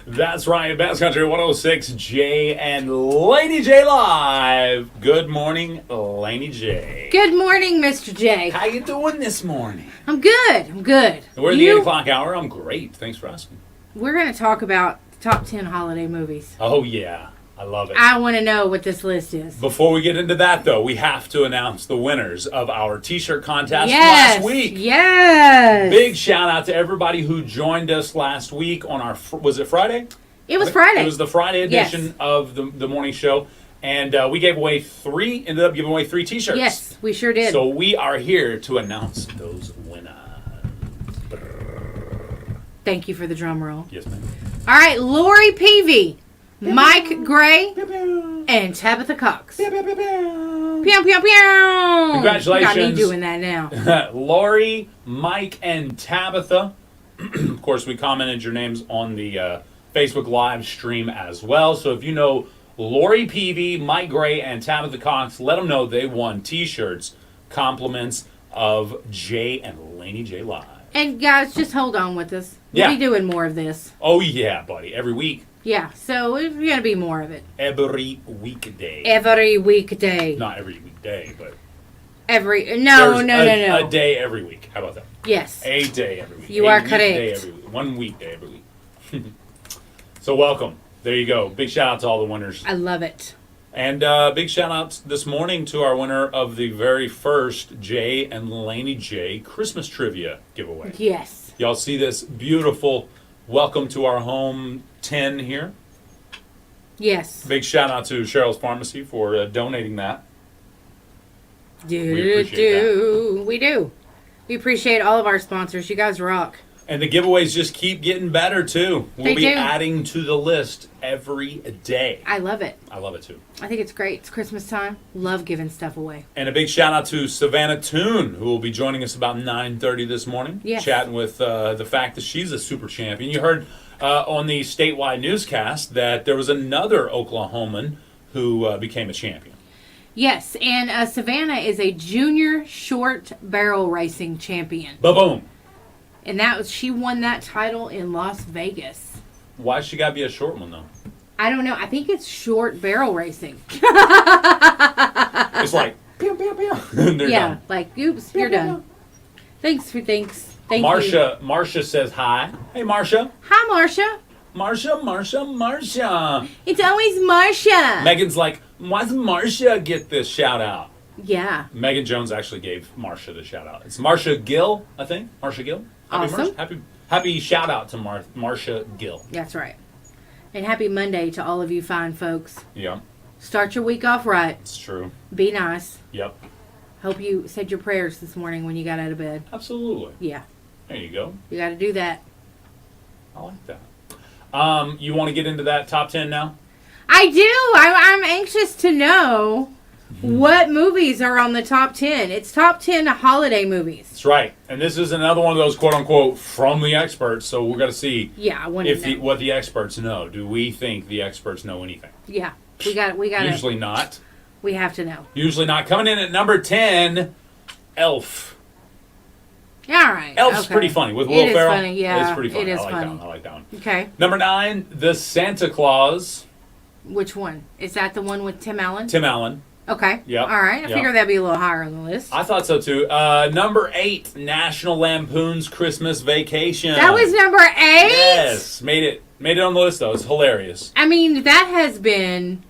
That's right, Bass Country 106, Jay and Laney J live. Good morning, Laney J. Good morning, Mr. J. How you doing this morning? I'm good. We're in the 8 o'clock hour. I'm great. Thanks for asking. We're going to talk about the top 10 holiday movies. Oh, yeah. I love it. I want to know what this list is. Before we get into that, though, we have to announce the winners of our T-shirt contest Yes. last week. Yes. Big shout out to everybody who joined us last week on our, was it Friday? It was Friday. It was the Friday edition Yes. of the morning show. And we gave away ended up giving away 3 T-shirts. Yes, we sure did. So we are here to announce those winners. Thank you for the drum roll. Yes, ma'am. All right, Lori Peavy, Mike Gray, and Tabitha Cox. Pew, pew, pew. Congratulations. Got me doing that now. Lori, Mike, and Tabitha. Of course, we commented your names on the Facebook live stream as well. So if you know Lori Peavy, Mike Gray, and Tabitha Cox, let them know they won T-shirts, compliments of Jay and Laney J Live. And guys, just hold on with us. We'll Yeah. be doing more of this. Oh, yeah, buddy. Every week. Yeah, so it's going to be more of it. Every weekday. Every weekday. Not every weekday, but No. a day every week. How about that? Yes. A day every week. You A are weekday correct. every week. 1 weekday every week. So welcome. There you go. Big shout out to all the winners. I love it. And big shout out this morning to our winner of the very first Jay and Laney J Christmas Trivia giveaway. Yes. Y'all see this beautiful welcome to our home 10 here? Yes. Big shout out to Cheryl's Pharmacy for donating that. We do. We appreciate all of our sponsors. You guys rock. And the giveaways just keep getting better, too. We'll They be do. adding to the list every day. I love it. I love it, too. I think it's great. It's Christmas time. Love giving stuff away. And a big shout out to Savannah Toon, who will be joining us about 9:30 this morning. Yes. Chatting with the fact that she's a super champion. You heard on the statewide newscast that there was another Oklahoman who became a champion. Yes, and Savannah is a junior short barrel racing champion. Ba-boom. And she won that title in Las Vegas. Why she got to be a short one, though? I don't know. I think it's short barrel racing. It's like, pew, pew, pew. They're Yeah, done. like, oops, you're done. Thanks. Thank you. Marsha says hi. Hey, Marsha. Hi, Marsha. Marsha. It's always Marsha. Megan's like, why does Marsha get this shout out? Yeah. Megan Jones actually gave Marsha the shout out. It's Marsha Gill, I think. Marsha Gill. Awesome. Happy shout out to Marsha Gill. That's right. And happy Monday to all of you fine folks. Yeah, Start your week off right. it's true. Be nice. Yep, Hope you said your prayers this morning when you got out of bed. absolutely. Yeah. There you go. You got to do that. I like that. You want to get into that top 10 now? I do. I'm anxious to know what movies are on the top 10. It's top 10 holiday movies. That's right. And this is another one of those quote unquote from the experts. So we're going to see Yeah, I want if to know. what the experts know. Do we think the experts know anything? Yeah. We got Usually not. We have to know. Usually not. Coming in at number 10, Elf. All right. Elf's okay. pretty funny with Will It is Ferrell. funny, yeah. It's pretty funny. It is I like funny. that one. I like that one. Okay. Number 9, The Santa Claus. Which one? Is that the one with Tim Allen? Tim Allen. Okay. Yep. All right. I Yep. figured that'd be a little higher on the list. I thought so too. Number 8, National Lampoon's Christmas Vacation. That was number 8? Yes, made it on the list though. It's hilarious. I mean, that has been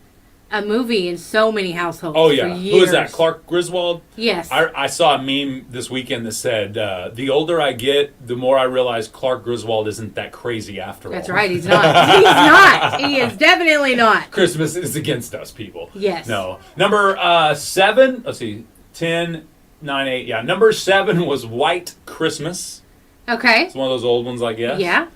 a movie in so many households. Oh For yeah, years. who is that? Clark Griswold. Yes. I saw a meme this weekend that said, "The older I get, the more I realize Clark Griswold isn't that crazy after all." That's right. He's not. He's not. He is definitely not. Christmas is against us, people. Yes. No. Number 7. Let's see. 10, 9, 8. Yeah. Number 7 was White Christmas. Okay. It's one of those old ones, I guess. Yeah.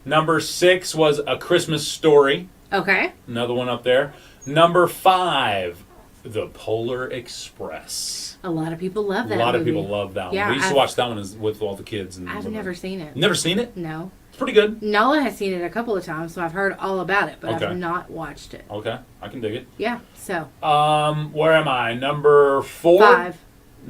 Number 6 was A Christmas Story. Okay. Another one up there. Number 5, The Polar Express. A lot of people love that A lot of movie. people love that one. Yeah, We used to watch that one with all the kids. And I've never seen it. Never seen it? No. It's pretty good. Nala has seen it a couple of times, so I've heard all about it, but Okay. I've not watched it. Okay, I can dig it. Yeah, so. Where am I? Number 4? 5.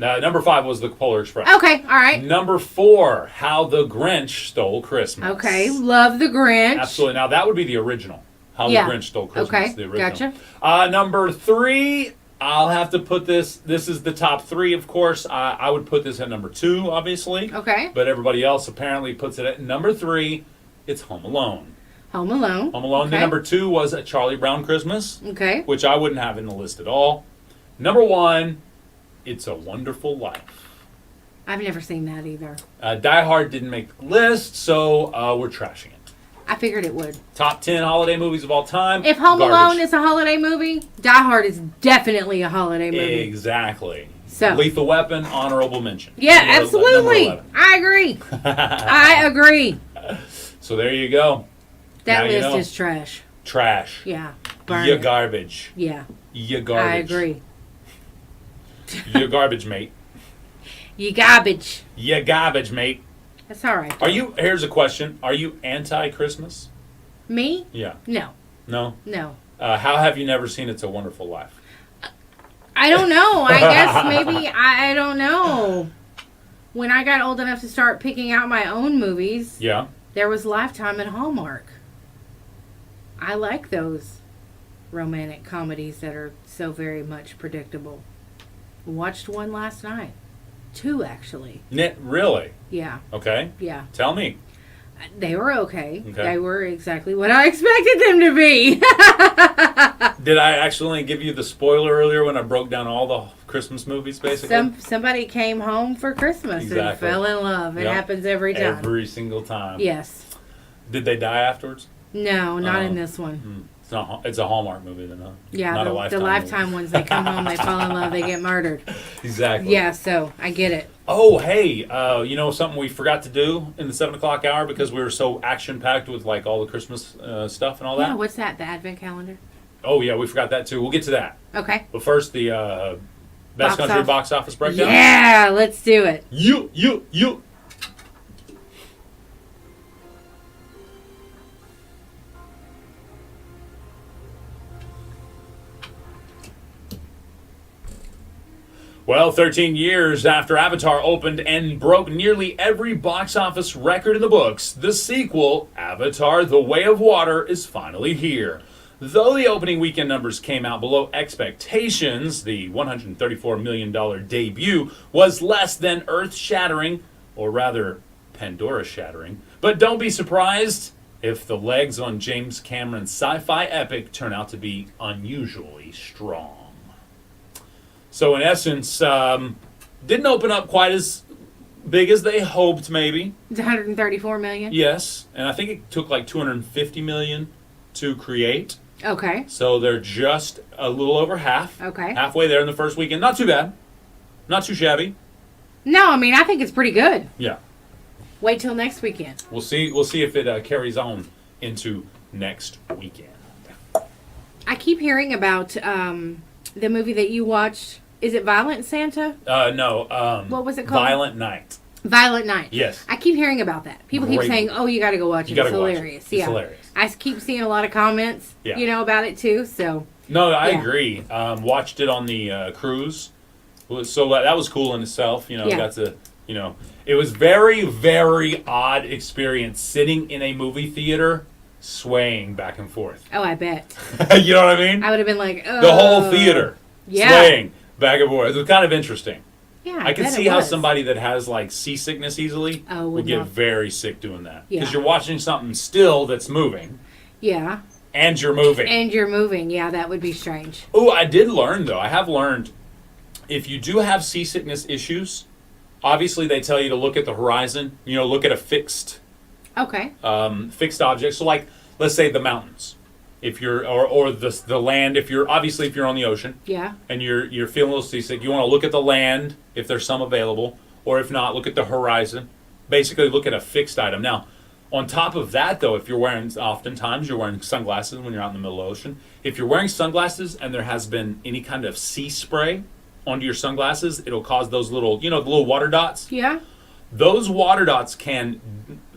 Number 5 was the Polar Express. Okay, all right. Number 4, How the Grinch Stole Christmas. Okay, love the Grinch. Absolutely. Now that would be the original. How Yeah. the Grinch Stole Christmas. Okay, The original. gotcha. Number 3, I'll have to put this. This is the top 3, of course. I would put this at number 2, obviously. Okay. But everybody else apparently puts it at number 3. It's Home Alone. Home Alone. Home Alone. Okay. Then number 2 was A Charlie Brown Christmas, Okay. which I wouldn't have in the list at all. Number 1, It's a Wonderful Life. I've never seen that either. Die Hard didn't make the list, so we're trashing it. I figured it would. Top 10 holiday movies of all time. If Home garbage. Alone is a holiday movie, Die Hard is definitely a holiday movie. Exactly. So. Lethal Weapon, honorable mention. Yeah, Number absolutely. 11. I agree. I agree. So there you go. That Now you list know. is trash. Trash. Yeah. Burn You it. garbage. Yeah. You garbage. I agree. You garbage, mate. You garbage. You garbage, mate. That's all right. Here's a question. Are you anti-Christmas? Me? Yeah. No. No? No. How have you never seen It's a Wonderful Life? I don't know. I guess maybe, I don't know. When I got old enough to start picking out my own movies, Yeah. there was Lifetime and Hallmark. I like those romantic comedies that are so very much predictable. Watched one last night. 2, actually. Really? Yeah. Okay. Yeah. Tell me. They were okay. Okay. They were exactly what I expected them to be. Did I actually give you the spoiler earlier when I broke down all the Christmas movies, basically? Somebody came home for Christmas and Exactly. fell in love. It Yep. happens every time. Every single time. Yes. Did they die afterwards? No, not in Oh. this one. It's not. It's a Hallmark movie, then, huh? Yeah, Not a the Lifetime Lifetime movie. ones, they come home, they fall in love, they get murdered. Exactly. Yeah, so I get it. Oh, hey, you know something we forgot to do in the 7 o'clock hour because we were so action-packed with, like, all the Christmas stuff and all that? Yeah, what's that? The Advent calendar? Oh, yeah, we forgot that, too. We'll get to that. Okay. But first, the Best Box Country off- Box Office Breakdown. Yeah, let's do it. You. Well, 13 years after Avatar opened and broke nearly every box office record in the books, the sequel, Avatar: The Way of Water, is finally here. Though the opening weekend numbers came out below expectations, the $134 million debut was less than earth-shattering, or rather, Pandora-shattering. But don't be surprised if the legs on James Cameron's sci-fi epic turn out to be unusually strong. So in essence, didn't open up quite as big as they hoped, maybe. It's 134 million? Yes, and I think it took like 250 million to create. Okay. So they're just a little over half. Okay. Halfway there in the first weekend. Not too bad. Not too shabby. No, I mean, I think it's pretty good. Yeah. Wait till next weekend. We'll see. We'll see if it carries on into next weekend. I keep hearing about the movie that you watched. Is it Violent Santa? No. What was it called? Violent Night. Violent Night. Yes. I keep hearing about that. People keep Great saying, movie. "Oh, you got to go watch it. You gotta It's go watch it. hilarious." It's Yeah. hilarious. I keep seeing a lot of comments, Yeah. about it too. So No, I Yeah. agree. Watched it on the cruise. So that was cool in itself. Yeah. Got to, it was very, very odd experience sitting in a movie theater swaying back and forth. oh, I bet You know what I mean? I would have been like, The whole theater yeah. swaying back and forth. It was kind of interesting. Yeah, I can bet see it how was. somebody that has like seasickness easily would would get not- very sick doing that. Yeah. Because you're watching something still that's moving Yeah, and you're moving. and you're moving. Yeah, that would be strange. Oh, I did learn though. I have learned if you do have seasickness issues, obviously they tell you to look at the horizon. Look at a fixed Okay. fixed object. So like, let's say the mountains, if you're or the land. If you're on the ocean Yeah. and you're feeling a little seasick, you want to look at the land if there's some available, or if not, look at the horizon. Basically, look at a fixed item. Now, on top of that, though, if you're oftentimes you're wearing sunglasses when you're out in the middle of the ocean. If you're wearing sunglasses and there has been any kind of sea spray onto your sunglasses, it'll cause those little, the little water dots. Yeah. Those water dots can,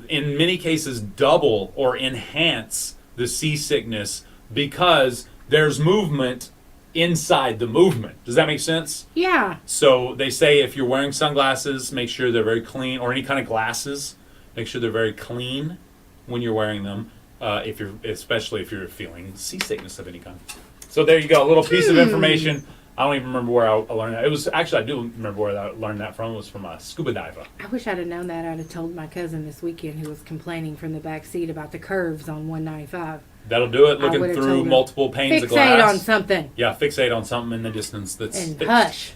in many cases, double or enhance the seasickness because there's movement inside the movement. Does that make sense? Yeah. So they say if you're wearing sunglasses, make sure they're very clean, or any kind of glasses, make sure they're very clean when you're wearing them. Especially if you're feeling seasickness of any kind. So there you go, a little piece of information. I don't even remember where I learned that. It was actually, I do remember where I learned that from. It was from a scuba diver. I wish I'd have known that. I'd have told my cousin this weekend, who was complaining from the back seat about the curves on 195. That'll do it. I Looking would've through told her, multiple panes of glass. Fixate on something. Yeah, fixate on something in the distance. And hush.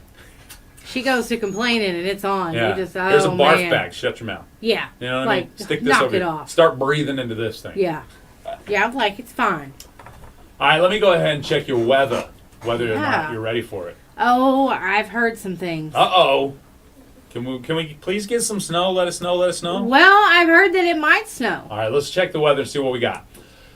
She goes to complaining and it's on. Yeah. You just, Here's a barf man. bag. Shut your mouth. Yeah. You know what like, I mean? Stick this knock over it here. off. Start breathing into this thing. Yeah. Yeah, I'm like, it's fine. All right, let me go ahead and check your weather, whether or Yeah. not you're ready for it. Oh, I've heard some things. Uh-oh. Can we please get some snow? Let us know. Well, I've heard that it might snow. All right, let's check the weather and see what we got.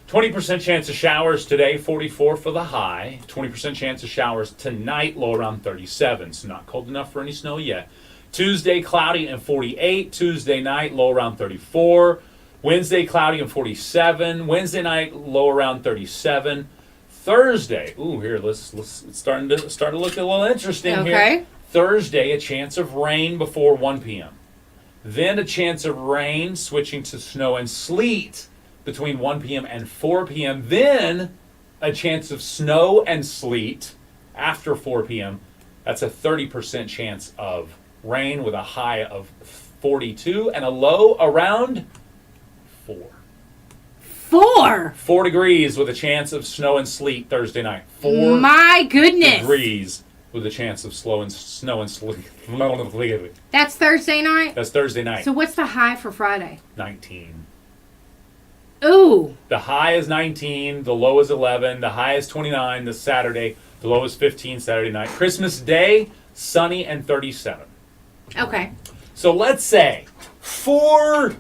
20% chance of showers today, 44 for the high. 20% chance of showers tonight, low around 37. So not cold enough for any snow yet. Tuesday, cloudy and 48. Tuesday night, low around 34. Wednesday, cloudy and 47. Wednesday night, low around 37. Thursday, here, it's starting to look a little interesting here. Thursday, a chance of rain before 1 p.m. Then a chance of rain switching to snow and sleet between 1 p.m. and 4 p.m. Then a chance of snow and sleet after 4 p.m. That's a 30% chance of rain with a high of 42 and a low around 4. 4 degrees with a chance of snow and sleet Thursday night. 4 My goodness. degrees with a chance of snow and sleet. That's Thursday night? That's Thursday night. So what's the high for Friday? 19. Ooh. The high is 19, the low is 11, the high is 29 this Saturday, the low is 15 Saturday night. Christmas Day, sunny and 37. Okay. So let's say, for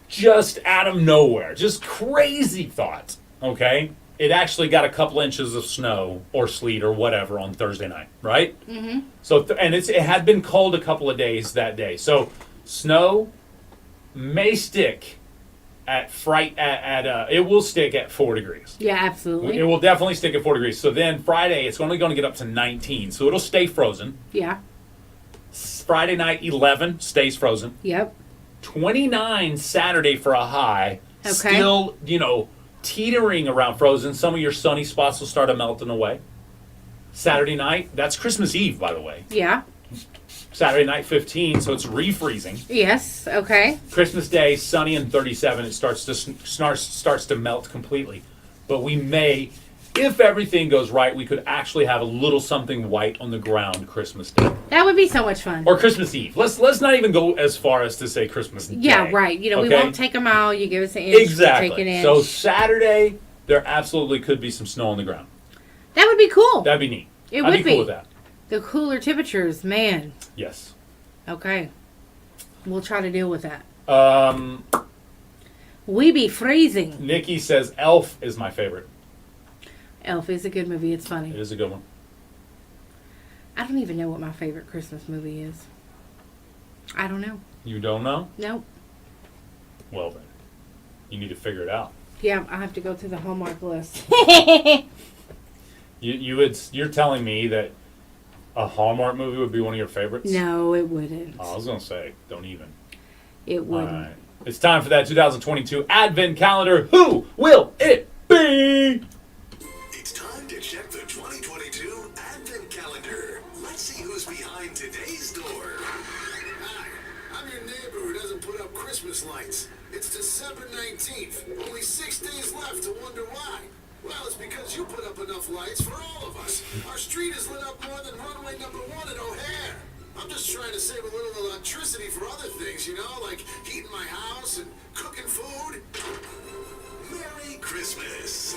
just out of nowhere, just crazy thought, okay? It actually got a couple inches of snow or sleet or whatever on Thursday night, right? Mm-hmm. So it had been cold a couple of days that day. So snow may stick it will stick at 4 degrees. Yeah, absolutely. It will definitely stick at 4 degrees. So then Friday, it's only going to get up to 19. So it'll stay frozen. Yeah. Friday night, 11, stays frozen. Yep. 29 Saturday for a high. Okay. Still, teetering around frozen. Some of your sunny spots will start melting away. Saturday night, that's Christmas Eve, by the way. Yeah. Saturday night, 15, so it's refreezing. Yes, okay. Christmas Day, sunny and 37. It starts to melt completely. But we may, if everything goes right, we could actually have a little something white on the ground Christmas Day. That would be so much fun. Or Christmas Eve. Let's not even go as far as to say Christmas Day. Yeah, right. We okay? won't take a mile. You give us an inch. Exactly. Take an inch. So Saturday, there absolutely could be some snow on the ground. That would be cool. That'd be neat. It I'd would be cool with that. The cooler temperatures, man. Yes. Okay. We'll try to deal with that. We be freezing. Nikki says Elf is my favorite. Elf is a good movie. It's funny. It is a good one. I don't even know what my favorite Christmas movie is. I don't know. You don't know? Nope. Well then, you need to figure it out. Yeah, I have to go through the Hallmark list. You're telling me that a Hallmark movie would be one of your favorites? No, it wouldn't. Oh, I was gonna say, don't even. It wouldn't. All right. It's time for that 2022 Advent calendar. Who will it be? It's time to check the 2022 Advent calendar. Let's see who's behind today's door. Hi, I'm your neighbor who doesn't put up Christmas lights. It's December 19th. Only 6 days left to wonder why. Well, it's because you put up enough lights for all of us. Our street is lit up more than runway number 1 at O'Hare. I'm just trying to save a little electricity for other things, like heating my house and cooking food. Merry Christmas.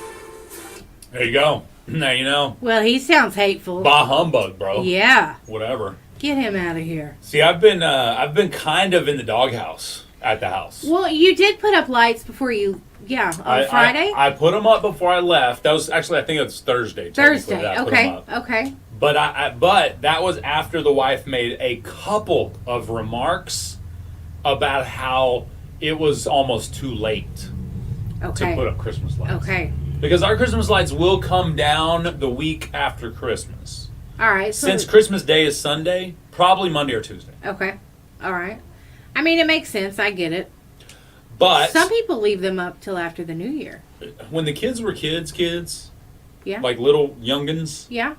There you go. Now you know. Well, he sounds hateful. Bah humbug, bro. Yeah. Whatever. Get him out of here. See, I've been kind of in the doghouse at the house. Well, you did put up lights before you, on Friday? I put them up before I left. That was actually, I think it was Thursday. Thursday, that I put 'em okay, up. okay. But that was after the wife made a couple of remarks about how it was almost too late to put up Christmas lights. Okay. Because our Christmas lights will come down the week after Christmas. All right. So Since Christmas Day is Sunday, probably Monday or Tuesday. Okay. All right. I mean, it makes sense. I get it. But Some people leave them up till after the New Year. when the kids were kids, Yeah. like little youngins, Yeah.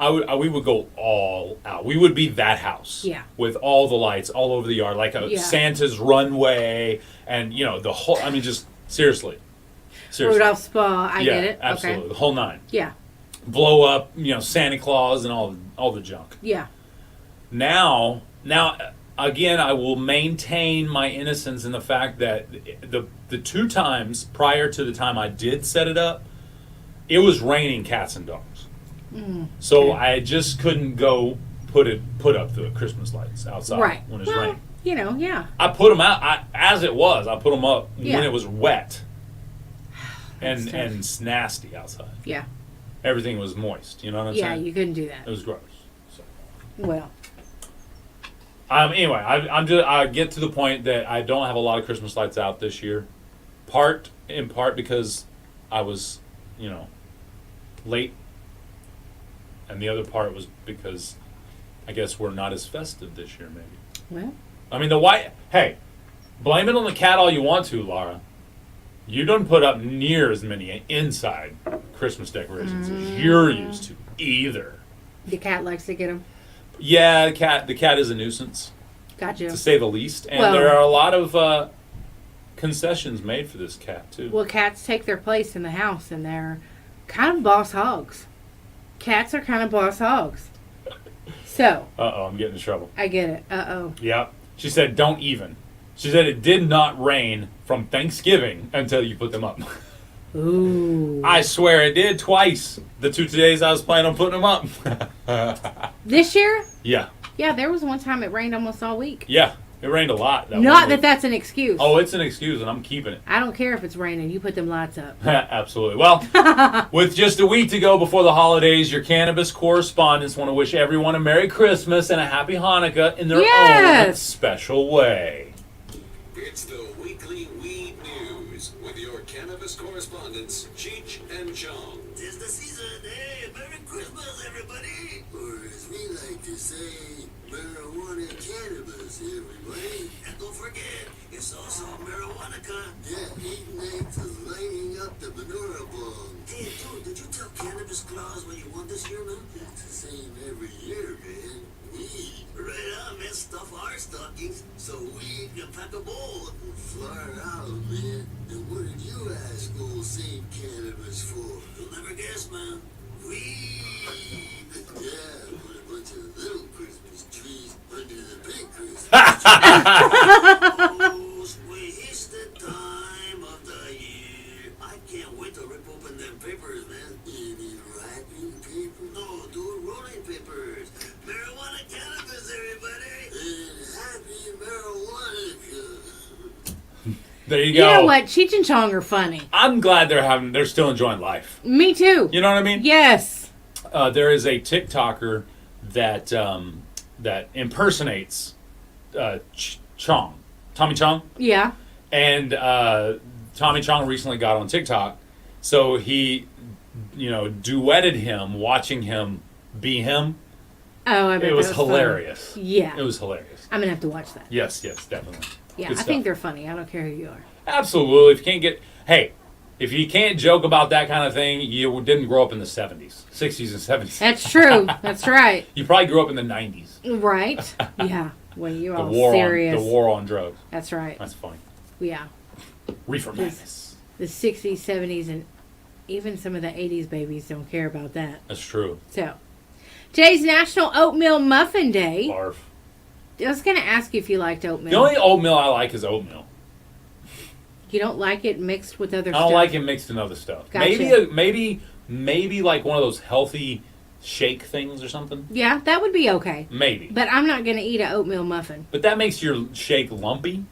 we would go all out. We would be that house. Yeah. With all the lights all over the yard, like a Yeah. Santa's runway, and the whole. I mean, just seriously. Rudolph's Spa. I yeah, get it. absolutely, Okay. the whole nine. Yeah. Blow up, Santa Claus and all the junk. Yeah. Now, again, I will maintain my innocence in the fact that the 2 times prior to the time I did set it up, it was raining cats and dogs. So I just couldn't go put up the Christmas lights outside Right. when it's Well, raining. Yeah. I put them out as it was. I put them up Yeah. when it was wet That's tough. and it's nasty outside. Yeah. Everything was moist. You know what I'm Yeah, saying? you couldn't do It that. was gross. So. Well, Anyway, I get to the point that I don't have a lot of Christmas lights out this year. In part because I was, late, and the other part was because I guess we're not as festive this year. Maybe. well, I mean, hey, blame it on the cat all you want to, Laura. You don't put up near as many inside Christmas decorations as you're used to either. the cat likes to get them. Yeah, the cat is a nuisance, Gotcha. to say the least. And Well- there are a lot of concessions made for this cat, too. Well, cats take their place in the house, and they're kind of boss hogs. Cats are kind of boss hogs. So, Uh-oh, I'm getting in trouble. I get it. Uh-oh. Yeah. She said, don't even. She said it did not rain from Thanksgiving until you put them up. Ooh. I swear it did twice. The 2 days I was planning on putting them up. This year? Yeah. Yeah, there was one time it rained almost all week. Yeah. It rained a lot. Not one that week. that's an excuse. Oh, it's an excuse, and I'm keeping it. I don't care if it's raining. You put them lights up. Absolutely. Well, with just a week to go before the holidays, your cannabis correspondents want to wish everyone a Merry Christmas and a Happy Hanukkah in their own Yes! special way. It's the weekly weed news with your cannabis correspondents, Cheech and Chong. Tis the season, hey, Merry Christmas, everybody! Or as we like to say, marijuana cannabis, everybody. And don't forget, it's also marijuana. Yeah, 8 nights of lighting up the menorah bong. Hey, dude, did you tell Cannabis Claus what you want this year, man? It's the same every year, man. Weed. Right on, man. Stuff our stockings so we can pack a bowl. Far out, man. And what did you ask old St. Cannabis for? You'll never guess, man. Weed. Yeah, with a bunch of little Christmas trees under the big Christmas tree. It's the time of the year. I can't wait to rip open them papers, man. You need wrapping paper? No, dude, rolling papers. Marijuana cannabis, everybody. And happy marijuana. There you You go. know what? Cheech and Chong are funny. I'm glad they're still enjoying life. Me too. You know what I mean? Yes. There is a TikToker that that impersonates Chong, Tommy Chong, Yeah. and Tommy Chong recently got on TikTok, so he, duetted him, watching him be him. Oh, I bet It was that fun. hilarious. Yeah. It was hilarious. I'm going to have to watch that. Yes, definitely. Yeah, Good I stuff. think they're funny. I don't care who you are. Absolutely. If you can't joke about that kind of thing, you didn't grow up in the 70s, 60s, and 70s. That's true. That's right. You probably grew up in the 90s. Right? Yeah. Well, you're The all war serious. on the war on drugs. That's right. That's funny. Yeah. Reefer madness. The 60s, 70s, and even some of the 80s babies don't care about that. That's true. So, today's National Oatmeal Muffin Day. Barf. I was going to ask you if you liked oatmeal. The only oatmeal I like is oatmeal. You don't like it mixed with other I stuff? don't like it mixed in other stuff. Gotcha. Maybe like one of those healthy shake things or something. Yeah, that would be okay. Maybe. But I'm not going to eat an oatmeal muffin. But that makes your shake lumpy.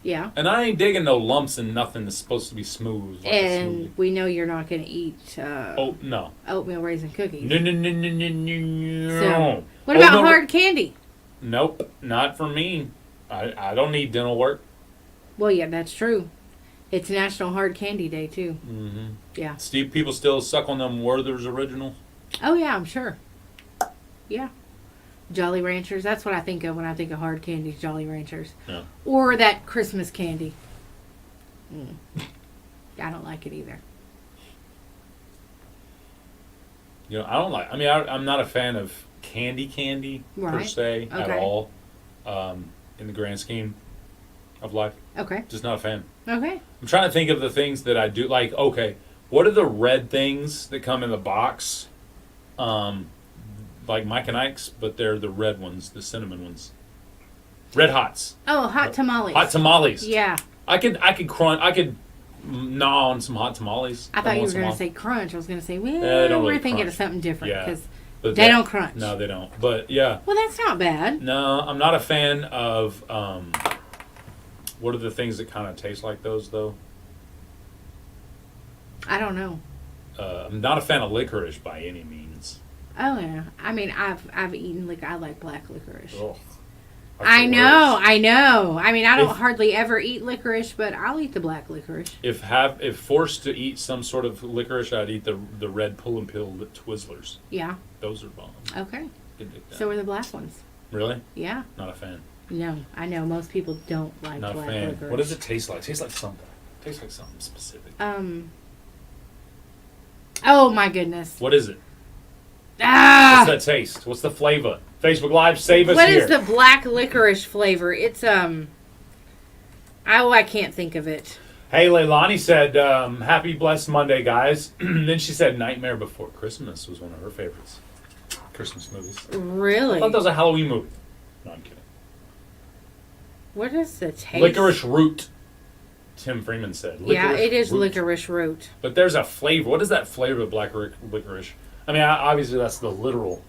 Yeah. And I ain't digging no lumps and nothing that's supposed to be smooth. Like a And smoothie. we know you're not going to eat No. oatmeal raisin cookies. No. So, what about Oatmeal- hard candy? Nope, not for me. I don't need dental work. Well, yeah, that's true. It's National Hard Candy Day, too. Mm-hmm. Yeah. Steve, people still suck on them Werther's Original? Oh, yeah, I'm sure. Yeah. Jolly Ranchers. That's what I think of when I think of hard candies, Jolly Ranchers. Yeah. Or that Christmas candy. I don't like it either. You know, I don't like. I mean, I'm not a fan of candy per Right. se at Okay. all. In the grand scheme of life, Okay. just not a fan. Okay. I'm trying to think of the things that I do. Like, okay, what are the red things that come in the box? Like Mike and Ike's, but they're the red ones, the cinnamon ones. Red Hots. Oh, hot tamales. Hot tamales. Yeah. I could gnaw on some hot tamales. I thought you were going to to say crunch. I was going to say, well, They don't we're really thinking crunch. of something different Yeah. because But they don't crunch. No, they don't. But yeah. Well, that's not bad. No, I'm not a fan of. What are the things that kind of taste like those though? I don't know. I'm not a fan of licorice by any means. Oh yeah. I mean, I've eaten I like black licorice. Ugh, I know. I mean, I don't If- hardly ever eat licorice, but I'll eat the black licorice. If forced to eat some sort of licorice, I'd eat the red pull and peel Twizzlers. Yeah. Those are bomb. Okay. Can dig that. So are the black ones. Really? Yeah. Not a fan. No, I know most people don't like Not a black fan. licorice. What does it taste like? It tastes like something. It tastes like something specific. Oh my goodness. What is it? Ah. What's that taste? What's the flavor? Facebook Live, save us What here. is the black licorice flavor? It's I can't think of it. Hey, Leilani said, happy blessed Monday, guys. Then she said Nightmare Before Christmas was one of her favorites. Christmas movies. Really? I thought that was a Halloween movie. No, I'm kidding. What is the taste? Licorice root, Tim Freeman said. Yeah, Licorice it is root. licorice root. But there's a flavor. What is that flavor of black licorice? I mean, obviously that's the literal.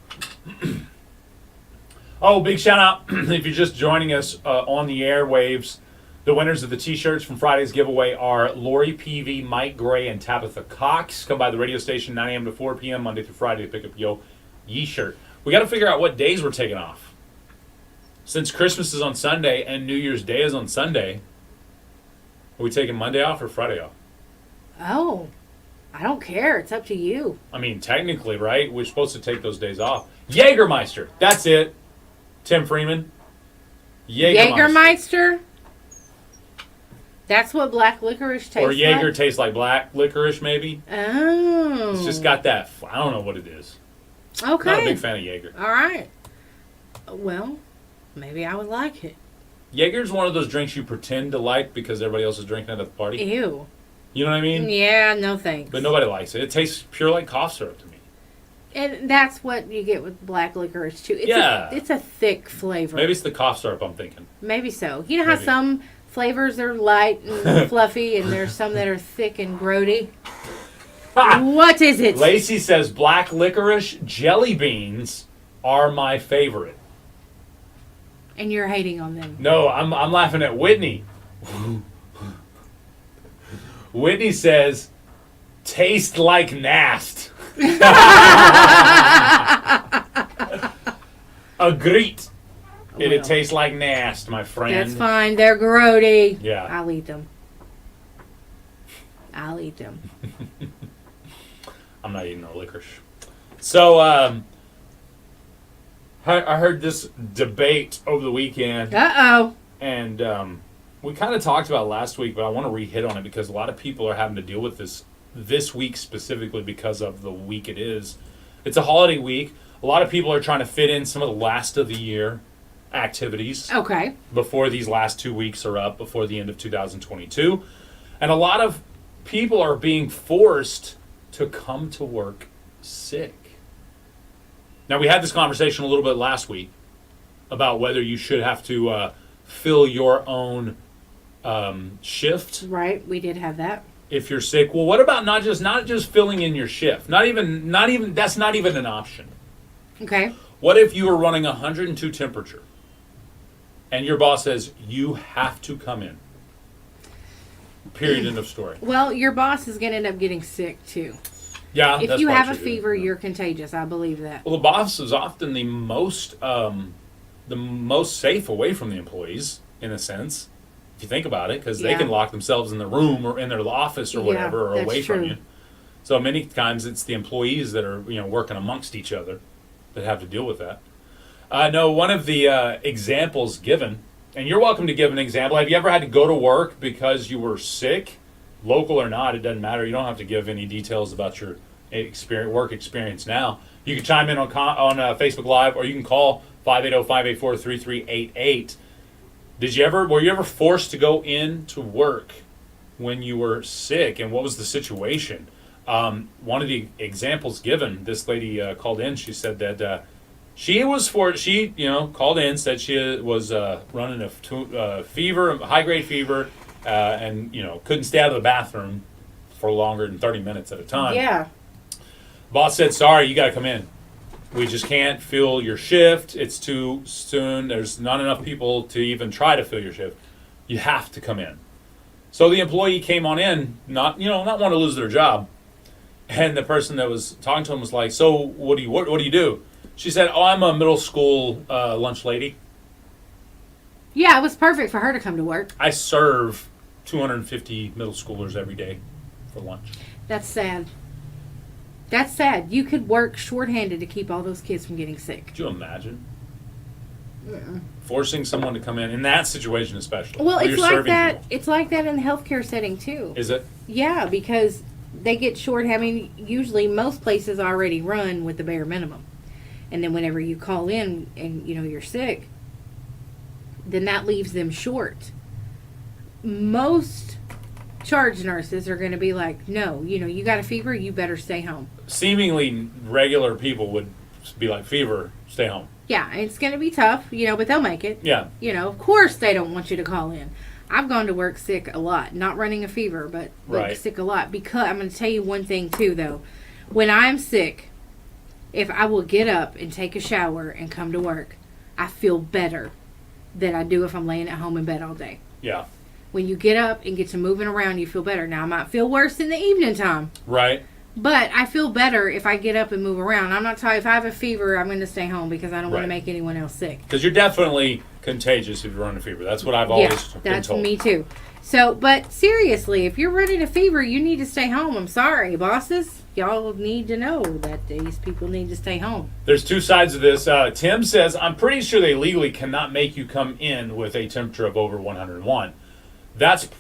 Oh, big shout out if you're just joining us on the airwaves. The winners of the t-shirts from Friday's giveaway are Lori Peavy, Mike Gray, and Tabitha Cox. Come by the radio station 9 a.m. to 4 p.m. Monday through Friday to pick up your Yee-shirt. We got to figure out what days we're taking off. Since Christmas is on Sunday and New Year's Day is on Sunday, are we taking Monday off or Friday off? Oh, I don't care. It's up to you. I mean, technically, right? We're supposed to take those days off. Jägermeister. That's it. Tim Freeman. Jägermeister? That's what black licorice tastes like? Or Jaeger tastes like black licorice, maybe. Oh. It's just got that. I don't know what it is. Okay. Not a big fan of Jaeger. All right. Well, maybe I would like it. Jaeger's one of those drinks you pretend to like because everybody else is drinking it at the party. Ew. You know what I mean? Yeah, no thanks. But nobody likes it. It tastes pure like cough syrup to me. And that's what you get with black licorice, too. It's Yeah. it's a thick flavor. Maybe it's the cough syrup I'm thinking. Maybe so. You know how Maybe. some flavors are light and fluffy, and there's some that are thick and grody? What is it? Lacey says black licorice jelly beans are my favorite. And you're hating on them. No, I'm laughing at Whitney. Whitney says, taste like nast. Agreed. It tastes like nast, my friend. That's fine. They're grody. Yeah. I'll eat them. I'll eat them. I'm not eating no licorice. So, I heard this debate over the weekend. Uh-oh. And we kind of talked about it last week, but I want to re-hit on it because a lot of people are having to deal with this week specifically because of the week it is. It's a holiday week. A lot of people are trying to fit in some of the last of the year activities. Okay. Before these last 2 weeks are up, before the end of 2022. And a lot of people are being forced to come to work sick. Now, we had this conversation a little bit last week about whether you should have to fill your own shift. Right. We did have that. If you're sick. Well, what about not just filling in your shift? Not even that's not even an option. Okay. What if you were running 102 temperature and your boss says you have to come in? Period. End of story. Well, your boss is going to end up getting sick, too. Yeah. If that's you have a probably true. fever, you're contagious. I believe that. Well, the boss is often the most safe away from the employees, in a sense. If you think about it, because they Yeah. can lock themselves in the room or in their office or Yeah, whatever, or that's away from true. you. So many times it's the employees that are working amongst each other that have to deal with that. No, one of the examples given, and you're welcome to give an example. Have you ever had to go to work because you were sick, local or not? It doesn't matter. You don't have to give any details about your work experience now. You can chime in on Facebook Live, or you can call 580-584-3388. Were you ever forced to go in to work when you were sick, and what was the situation? One of the examples given, this lady called in. She said that she called in, said she was running a fever, high grade fever, and couldn't stay out of the bathroom for longer than 30 minutes at a time. Yeah. Boss said, "Sorry, you got to come in. We just can't fill your shift. It's too soon. There's not enough people to even try to fill your shift. You have to come in." So the employee came on in, not want to lose their job. And the person that was talking to him was like, "So what do you do?" She said, "Oh, I'm a middle school lunch lady. Yeah, it was perfect for her to come to work. I serve 250 middle schoolers every day for lunch." That's sad. That's sad. You could work shorthanded to keep all those kids from getting sick. Could you imagine? Forcing someone to come in that situation, especially. Well, where it's you're like serving that. people. It's like that in the healthcare setting too. Is it? Yeah, because they get short. I mean, usually most places already run with the bare minimum, and then whenever you call in and you're sick, then that leaves them short. Most charge nurses are going to be like, "No, you got a fever, you better stay home." Seemingly regular people would be like, "Fever, stay home." Yeah, it's going to be tough, but they'll make it. Yeah. Of course they don't want you to call in. I've gone to work sick a lot, not running a fever, but Right. sick a lot. Because I'm going to tell you one thing too, though. When I'm sick, if I will get up and take a shower and come to work, I feel better than I do if I'm laying at home in bed all day. Yeah. When you get up and get to moving around, you feel better. Now, I might feel worse in the evening time, Right. but I feel better if I get up and move around. I'm not talking, if I have a fever, I'm going to stay home because I don't want Right. to make anyone else sick. Because you're definitely contagious if you're running a fever. That's what I've always been that's told. me too. So, but seriously, if you're running a fever, you need to stay home. I'm sorry, bosses. Y'all need to know that these people need to stay home. There's two sides of this. Tim says, "I'm pretty sure they legally cannot make you come in with a temperature of over 101.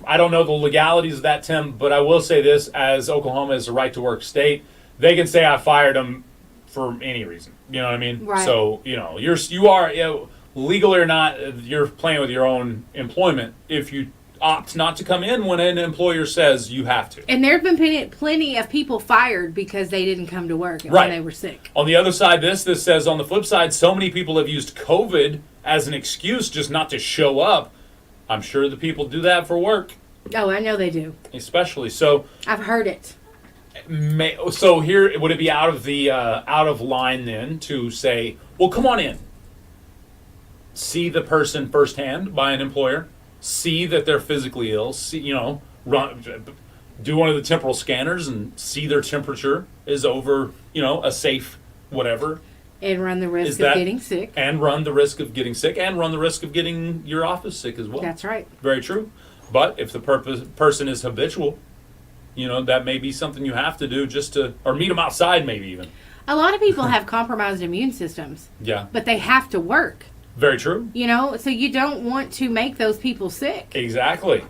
I don't know the legalities of that, Tim, but I will say this: as Oklahoma is a right-to-work state, they can say I fired them for any reason. You know what I mean? Right. So you are legal or not, you're playing with your own employment if you opt not to come in when an employer says you have to. And there have been plenty of people fired because they didn't come to work Right. when they were sick. On the other side, this says on the flip side, so many people have used COVID as an excuse just not to show up. I'm sure the people do that for work, Oh, I know they do. especially. So, I've heard it. here would it be out of line then to say, well, come on in, see the person firsthand by an employer, see that they're physically ill, do one of the temporal scanners and see their temperature is over, a safe whatever. And run the Is risk that- of getting sick. And run the risk of getting sick and run the risk of getting your office sick as well. That's right. Very true. But if the person is habitual, that may be something you have to do or meet them outside maybe even. A lot of people have compromised immune systems, Yeah. but they have to work. Very true. So you don't want to make those people sick. Exactly.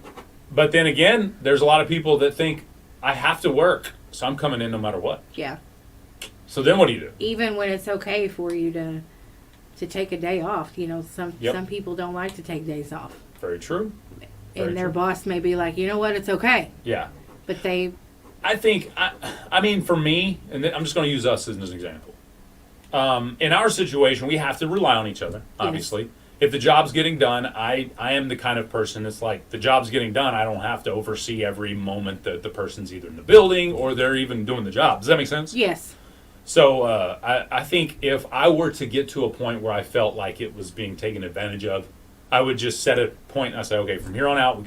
But then again, there's a lot of people that think, I have to work, so I'm coming in no matter what. Yeah. So then what do you do? Even when it's okay for you to take a day off, some people don't like to take days off. Very true. Very And their true. boss may be like, you know what, it's okay. Yeah. But I think, for me, and I'm just going to use us as an example. In our situation, we have to rely on each other, obviously. If the job's getting done, I am the kind of person that's like, the job's getting done, I don't have to oversee every moment that the person's either in the building or they're even doing the job. Does that make sense? Yes. So I think if I were to get to a point where I felt like it was being taken advantage of, I would just set a point and I say, okay, from here on out, we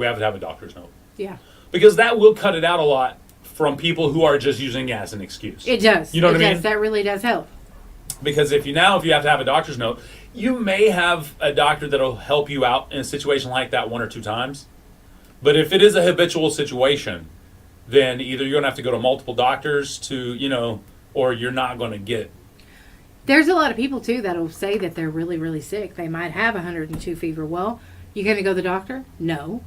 have to have a doctor's note. Yeah. Because that will cut it out a lot from people who are just using it as an excuse. It does. You know what I mean? That really does help. Because if you have to have a doctor's note, You may have a doctor that'll help you out in a situation like that 1 or 2 times. But if it is a habitual situation, then either you're going to have to go to multiple doctors to, or you're not going to get. There's a lot of people, too, that'll say that they're really, really sick. They might have 102 fever. Well, you going to go to the doctor? No.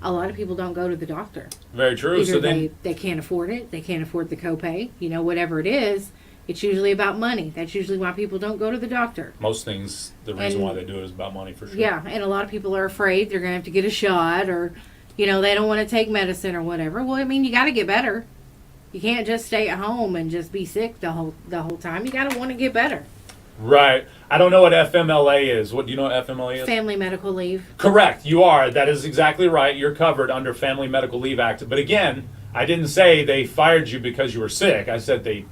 A lot of people don't go to the doctor. Very true. Either So then they can't afford it. They can't afford the copay. Whatever it is, it's usually about money. That's usually why people don't go to the doctor. most things, the reason why they do it is about money for sure. Yeah, and a lot of people are afraid they're going to have to get a shot or, they don't want to take medicine or whatever. Well, you got to get better. You can't just stay at home and just be sick the whole time. You got to want to get better. Right. I don't know what FMLA is. What do you know what FMLA is? Family medical leave. Correct. You are. That is exactly right. You're covered under Family Medical Leave Act. But again, I didn't say they fired you because you were sick. I said they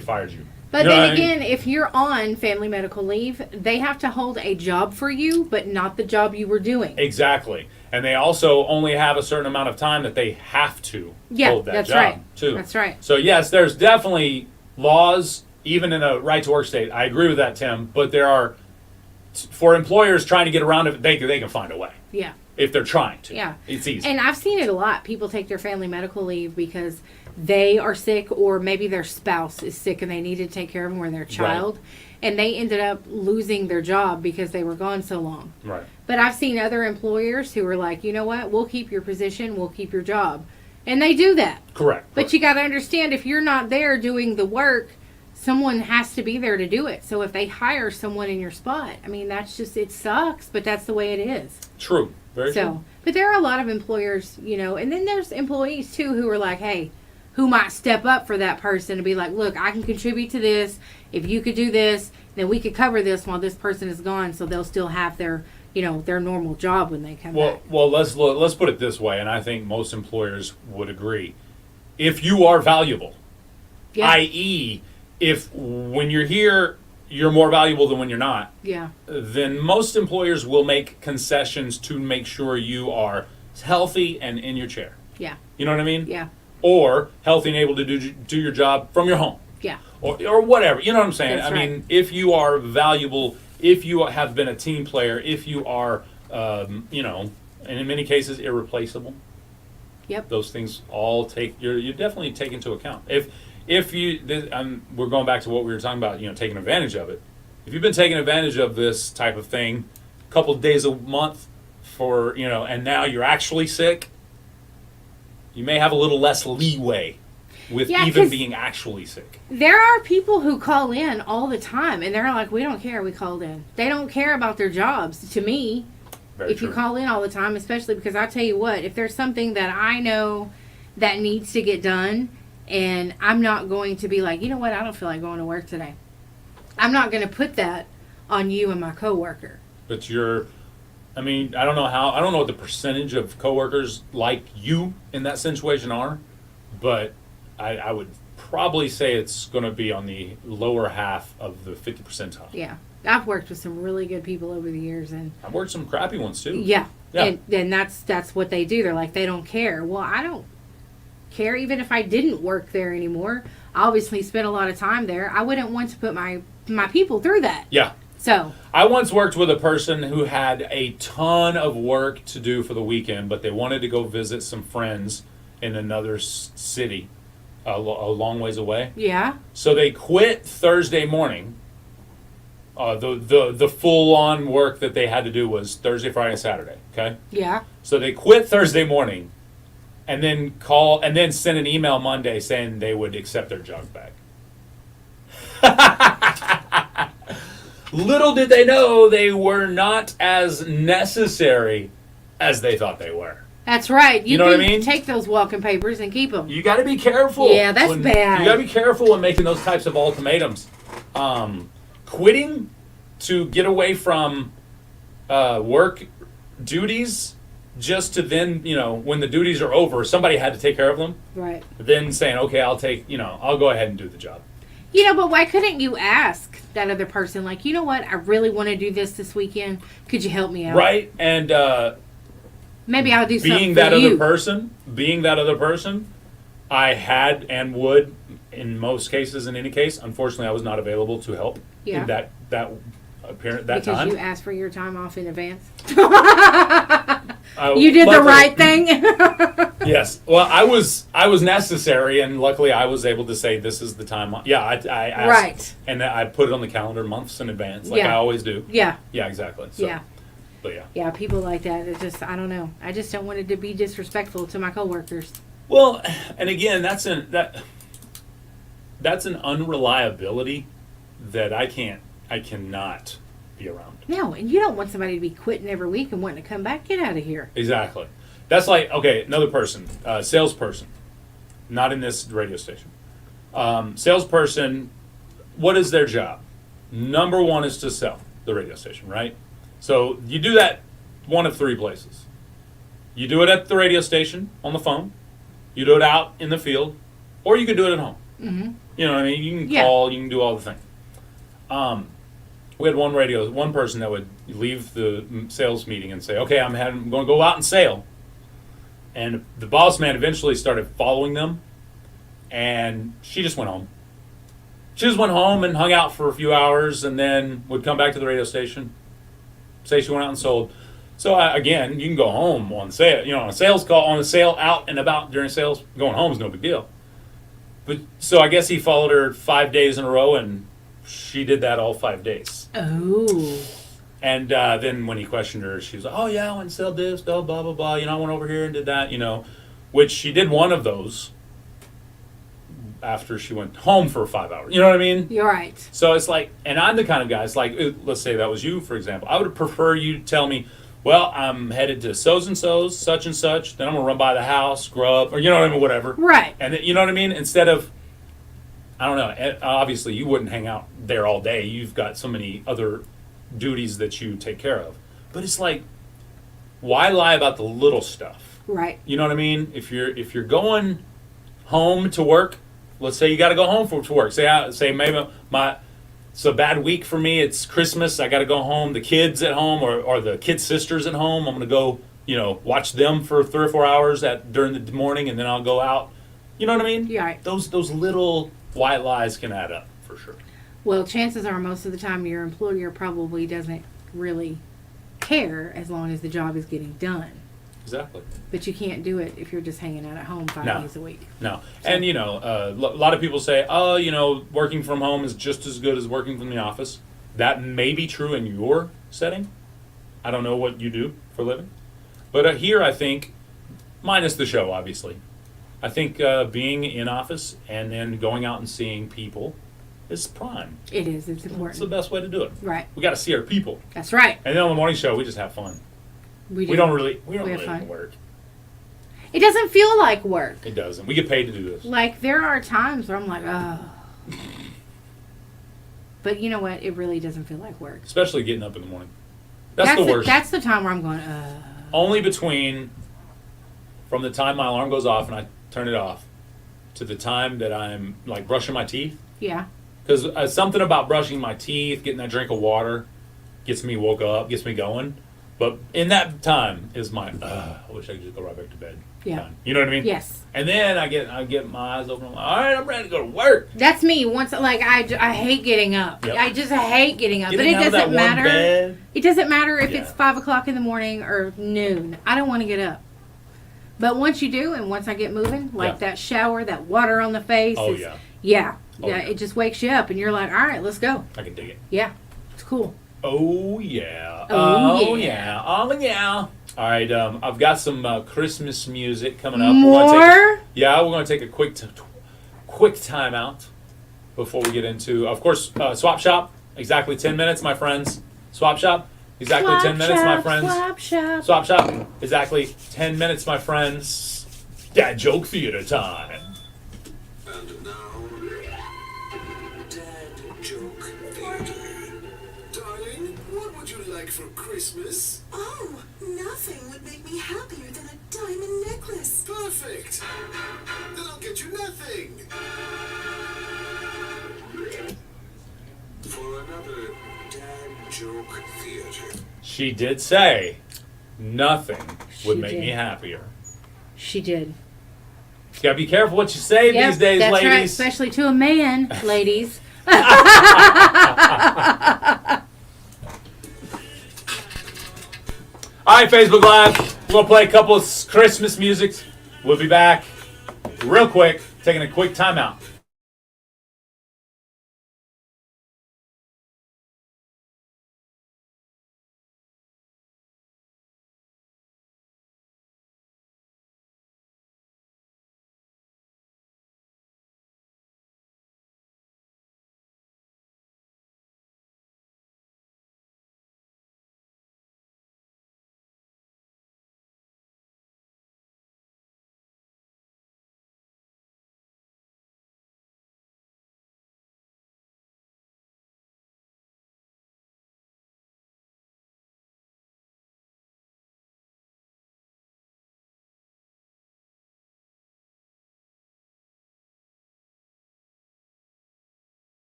fired you. But then again, if you're on family medical leave, they have to hold a job for you, but not the job you were doing. Exactly. And they also only have a certain amount of time that they have to hold that that's job, right. too. That's right. So, yes, there's definitely laws, even in a right-to-work state. I agree with that, Tim. But there are, for employers trying to get around it, they can find a way. Yeah. If they're trying to. Yeah. It's easy. And I've seen it a lot. People take their family medical leave because they are sick or maybe their spouse is sick and they need to take care of them or their child. Right. And they ended up losing their job because they were gone so long. Right. But I've seen other employers who are like, you know what, we'll keep your position, we'll keep your job. And they do that. Correct. But you got to understand, if you're not there doing the work, someone has to be there to do it. So if they hire someone in your spot, that's just, it sucks, but that's the way it is. True. Very true. But there are a lot of employers, and then there's employees too who are like, hey, who might step up for that person and be like, look, I can contribute to this. If you could do this, then we could cover this while this person is gone, so they'll still have their, their normal job when they come back. Well, let's put it this way, and I think most employers would agree. If you are valuable, i.e., if when you're here, you're more valuable than when you're not, then most employers will make concessions to make sure you are healthy and in your chair. Yeah. You know what I mean? Yeah. Or healthy and able to do your job from your home. Yeah. Or whatever. You know what I'm saying? That's right. If you are valuable, if you have been a team player, if you are, and in many cases, irreplaceable. Yep. Those things all you definitely take into account. If you, we're going back to what we were talking about, taking advantage of it. If you've been taking advantage of this type of thing a couple of days a month for, and now you're actually sick, you may have a little less leeway with even being actually sick. There are people who call in all the time, and they're like, we don't care, we called in. They don't care about their jobs, to me. Very if true. You call in all the time, especially because I tell you what, if there's something that I know that needs to get done, and I'm not going to be like, you know what, I don't feel like going to work today. I'm not going to put that on you and my coworker. But I don't know what the percentage of coworkers like you in that situation are, but I would probably say it's going to be on the lower half of the 50 percentile. Yeah. I've worked with some really good people over the years, and I've worked some crappy ones too. Yeah. And that's what they do. They're like, they don't care. Well, I don't care even if I didn't work there anymore. I obviously spent a lot of time there. I wouldn't want to put my people through that. Yeah. So I once worked with a person who had a ton of work to do for the weekend, but they wanted to go visit some friends in another city a long ways away. Yeah. So they quit Thursday morning. The full-on work that they had to do was Thursday, Friday, and Saturday. Okay. Yeah. So they quit Thursday morning, and then send an email Monday saying they would accept their jobs back. Little did they know they were not as necessary as they thought they were. That's right. You know what I mean? Take those walking papers and keep them. You got to be careful. Yeah, that's bad. You got to be careful when making those types of ultimatums. Quitting to get away from work duties just to then, when the duties are over, somebody had to take care of them. Right. Then saying, okay, I'll go ahead and do the job. But why couldn't you ask that other person, like, you know what, I really want to do this weekend. Could you help me out? Right, and maybe I'll do something being for that other person, I had and would, in most cases, in any case, unfortunately, I was not available to help in that that because time. you asked for your time off in advance. Uh, You did the luckily- right thing. Yes. Well, I was necessary, and luckily I was able to say this is the time. Yeah, I asked, Right. and I put it on the calendar months in advance, like Yeah. I always do. Yeah. Yeah, exactly. So, Yeah. But yeah. Yeah, people like that. It's just, I don't know. I just don't want it to be disrespectful to my coworkers. Well, and again, that's an unreliability that I cannot be around. No, and you don't want somebody to be quitting every week and wanting to come back. Get out of here. Exactly. That's like, okay, another person, salesperson, not in this radio station. Salesperson, what is their job? Number one is to sell the radio station, right? So you do that one of three places. You do it at the radio station on the phone, you do it out in the field, or you could do it at home. Mm-hmm. You know what I mean? You can Yeah. call, you can do all the things. We had one person that would leave the sales meeting and say, okay, I'm going to go out and sell. And the boss man eventually started following them, and she just went home. She just went home and hung out for a few hours, and then would come back to the radio station, say she went out and sold. So again, you can go home on sale, on a sales call, on a sale, out and about during sales. Going home is no big deal. But so I guess he followed her 5 days in a row, and she did that all 5 days. Oh. And then when he questioned her, she was like, oh, yeah, I went and sold this, blah, blah, blah, blah. I went over here and did that, which she did one of those after she went home for 5 hours. You know what I mean? You're right. So it's like, and I'm the kind of guy, it's like, let's say that was you, for example. I would prefer you tell me, well, I'm headed to so's and so's, such and such, then I'm going to run by the house, scrub, or you know what I mean, whatever. Right. And then, you know what I mean? Instead of, I don't know, obviously you wouldn't hang out there all day. You've got so many other duties that you take care of. But it's like, why lie about the little stuff? Right. You know what I mean? If you're going home to work, let's say you got to go home to work. Say maybe it's a bad week for me. It's Christmas. I got to go home. The kids at home, or the kids' sisters at home. I'm going to go, watch them for 3 or 4 hours during the morning, and then I'll go out. You know what I mean? Yeah. Right. Those little white lies can add up for sure. Well, chances are most of the time your employer probably doesn't really care as long as the job is getting done. Exactly. But you can't do it if you're just hanging out at home 5 No. days a week. No. And, a lot of people say, oh, working from home is just as good as working from the office. That may be true in your setting. I don't know what you do for a living. But here, I think, minus the show, obviously, I think being in office and then going out and seeing people is prime. It is. It's It's important. the best way to do it. Right. We got to see our people. That's right. And then on the morning show, we just have fun. We do. We don't really have fun. work. It doesn't feel like work. It doesn't. We get paid to do this. Like, there are times where I'm like, oh. But you know what? It really doesn't feel like work. Especially getting up in the morning. That's the worst. That's the time where I'm going, Only from the time my alarm goes off and I turn it off to the time that I'm like brushing my teeth. Yeah. Because something about brushing my teeth, getting that drink of water, gets me woke up, gets me going. But in that time is my, I wish I could just go right back to bed. Yeah. Time. You know what I mean? Yes. And then I get my eyes open. I'm like, all right, I'm ready to go to work. That's me. Once, like, I hate getting up. Yep. I just hate getting up. Getting but it out of that doesn't warm matter. bed. It doesn't matter if Yeah. it's 5 o'clock in the morning or noon. I don't want to get up. But once you do, and once I get moving, like Yeah. that shower, that water on the face. Oh, is, yeah. Yeah. Oh, Yeah. yeah. It just wakes you up, and you're like, all right, let's go. I can dig it. Yeah. It's cool. Oh, yeah. Oh, yeah. yeah. Oh, yeah. All right, I've got some Christmas music coming up. More? We're going to take a quick time out before we get into, of course, Swap Shop. Exactly 10 minutes, my friends. Swap Shop. Exactly Swap 10 minutes, shop, my friends. Swap shop. Swap Shop. Exactly 10 minutes, my friends. Dad joke theater time. And now, Dad Joke Theater. Darling, what would you like for Christmas? Oh, nothing would make me happier than a diamond necklace. Perfect. Then I'll get you nothing. For another Dad Joke Theater. She did say nothing would She make did. me happier. She did. You gotta be careful what you say Yep, these days, that's ladies. right, especially to a man, ladies. All right, Facebook Live. We're going to play a couple of Christmas music. We'll be back real quick, taking a quick timeout.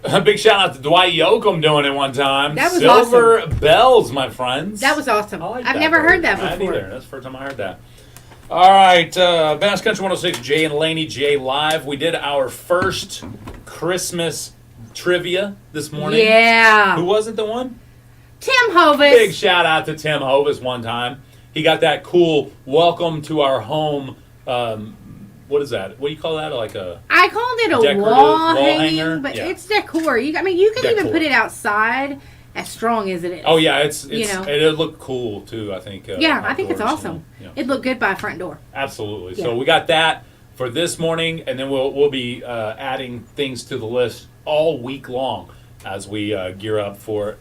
A big shout out to Dwight Yoakam doing it one time. That was Silver awesome. Bells, my friends. That was awesome. I like I've that never part. heard that I before. neither. That's the first time I heard that. All right, Bass Country 106, Jay and Laney J live. We did our first Christmas trivia this morning. Yeah. Who was it, the one? Tim Hovis. Big shout out to Tim Hovis one time. He got that cool welcome to our home. What is that? What do you call that? Like a I called it a decorative wall hanger? hanging, but Yeah. it's decor. You can even Decor. put it outside, as strong as it is. Oh yeah, it's You know. it'll look cool too. I think. Yeah, I think it's outdoors, awesome. you know. It'd look good by a front door. Absolutely. Yeah. So we got that for this morning, and then we'll be adding things to the list all week long as we gear up for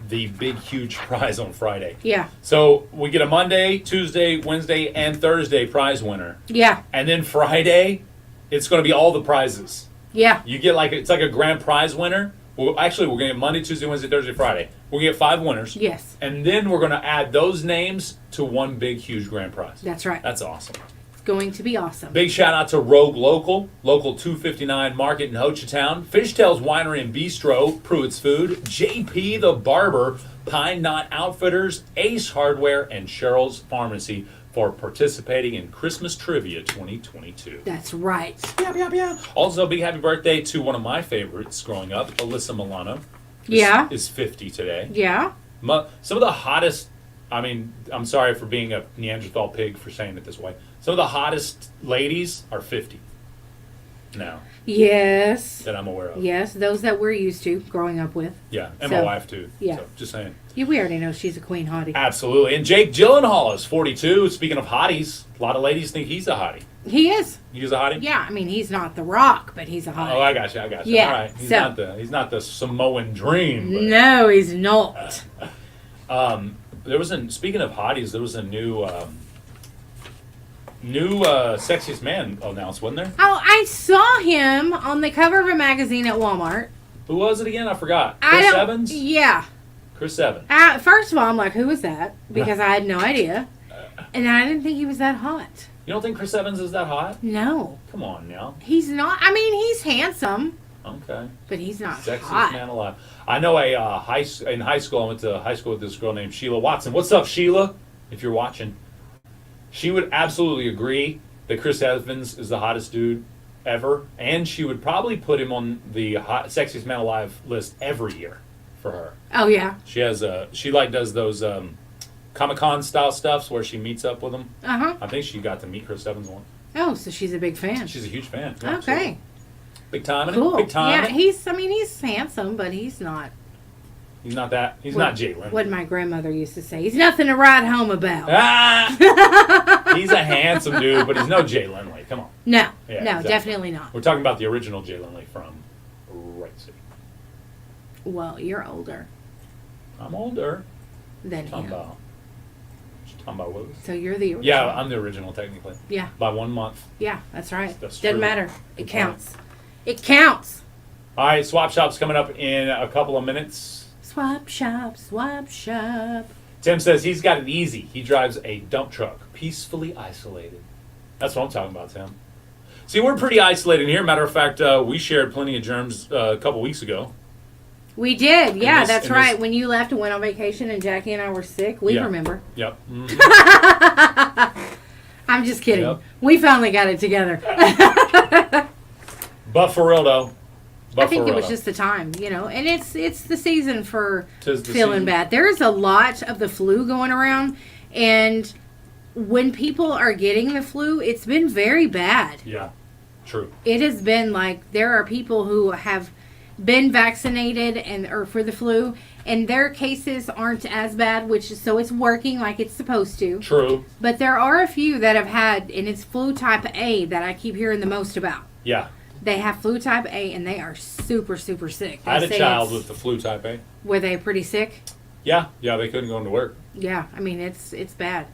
the big huge prize on Friday. Yeah. So we get a Monday, Tuesday, Wednesday, and Thursday prize winner, Yeah. and then Friday, it's going to be all the prizes. Yeah. You get it's like a grand prize winner. Well, actually, we're going to get Monday, Tuesday, Wednesday, Thursday, Friday. We're going to get 5 winners. Yes. And then we're going to add those names to one big, huge grand prize. That's right. That's awesome. It's going to be awesome. Big shout out to Rogue Local 259 Market in Hochatown, Fishtails Winery and Bistro, Pruitt's Food, JP the Barber, Pine Knot Outfitters, Ace Hardware, and Cheryl's Pharmacy for participating in Christmas Trivia 2022. That's right. Also, big happy birthday to one of my favorites growing up, Alyssa Milano. Yeah. Is 50 today. Yeah. Some of the hottest, I mean, I'm sorry for being a Neanderthal pig for saying it this way. Some of the hottest ladies are 50 now Yes. that I'm aware of. Yes, those that we're used to growing up with. Yeah, and So, my wife too. yeah. So, just saying. Yeah, we already know she's a queen hottie. Absolutely. And Jake Gyllenhaal is 42. Speaking of hotties, a lot of ladies think he's a hottie. He is. He's a hottie? Yeah, I mean he's not The Rock, but he's a hottie. Oh, I got you. Yeah, All right. He's so- not the Samoan dream. But, No, he's not. there was speaking of hotties, there was a new sexiest man announced, wasn't there? Oh, I saw him on the cover of a magazine at Walmart. Who was it again? I forgot. Chris Evans? Yeah. Chris Evans. First of all, I'm like, who was that? Because I had no idea. And I didn't think he was that hot. You don't think Chris Evans is that hot? No. Come on now. He's not. I mean, he's handsome. Okay. But he's not Sexiest hot. man alive. I know in high school, I went to high school with this girl named Sheila Watson. What's up, Sheila? If you're watching. She would absolutely agree that Chris Evans is the hottest dude ever. And she would probably put him on the sexiest man alive list every year for her. Oh, yeah. She has she does those Comic-Con style stuffs where she meets up with them. Uh-huh. I think she got to meet Chris Evans once. Oh, so she's a big fan. She's a huge fan. Yeah, Okay. absolutely. Big time in Cool. it. Big time. Yeah, he's handsome, but he's not. He's not that. He's not Jay Leno. What my grandmother used to say. He's nothing to write home about. He's a handsome dude, but he's no Jay Leno. Come on. No. Yeah, no, exactly. definitely not. We're talking about the original Jay Leno from Right City. Well, you're older I'm older. than Talking him. about Willis. So you're the original. Yeah, I'm the original technically. Yeah. By 1 month. Yeah, that's right. That's Doesn't true. matter. It Good counts. point. It counts. All right, Swap Shop's coming up in a couple of minutes. Swap shop, swap shop. Tim says he's got it easy. He drives a dump truck, peacefully isolated. That's what I'm talking about, Tim. See, we're pretty isolated here. Matter of fact, we shared plenty of germs a couple weeks ago. We did. Yeah, this- that's in right. this- When you left and went on vacation and Jackie and I were sick, we Yeah. remember. Yep. Mhm. I'm just kidding. Yep. We finally got it together. But for real, though. I think it was just the time, and it's the season for feeling bad. There's a lot of the flu going around, and when people are getting the flu, it's been very bad. Yeah, true. It has been like there are people who have been vaccinated or for the flu, and their cases aren't as bad, so it's working like it's supposed to. True. But there are a few that have had, and it's flu type A that I keep hearing the most about. Yeah. They have flu type A, and they are super, super sick. I had They a say child with the flu type A. Were they pretty sick? Yeah, they couldn't go into work. Yeah, I mean, it's bad.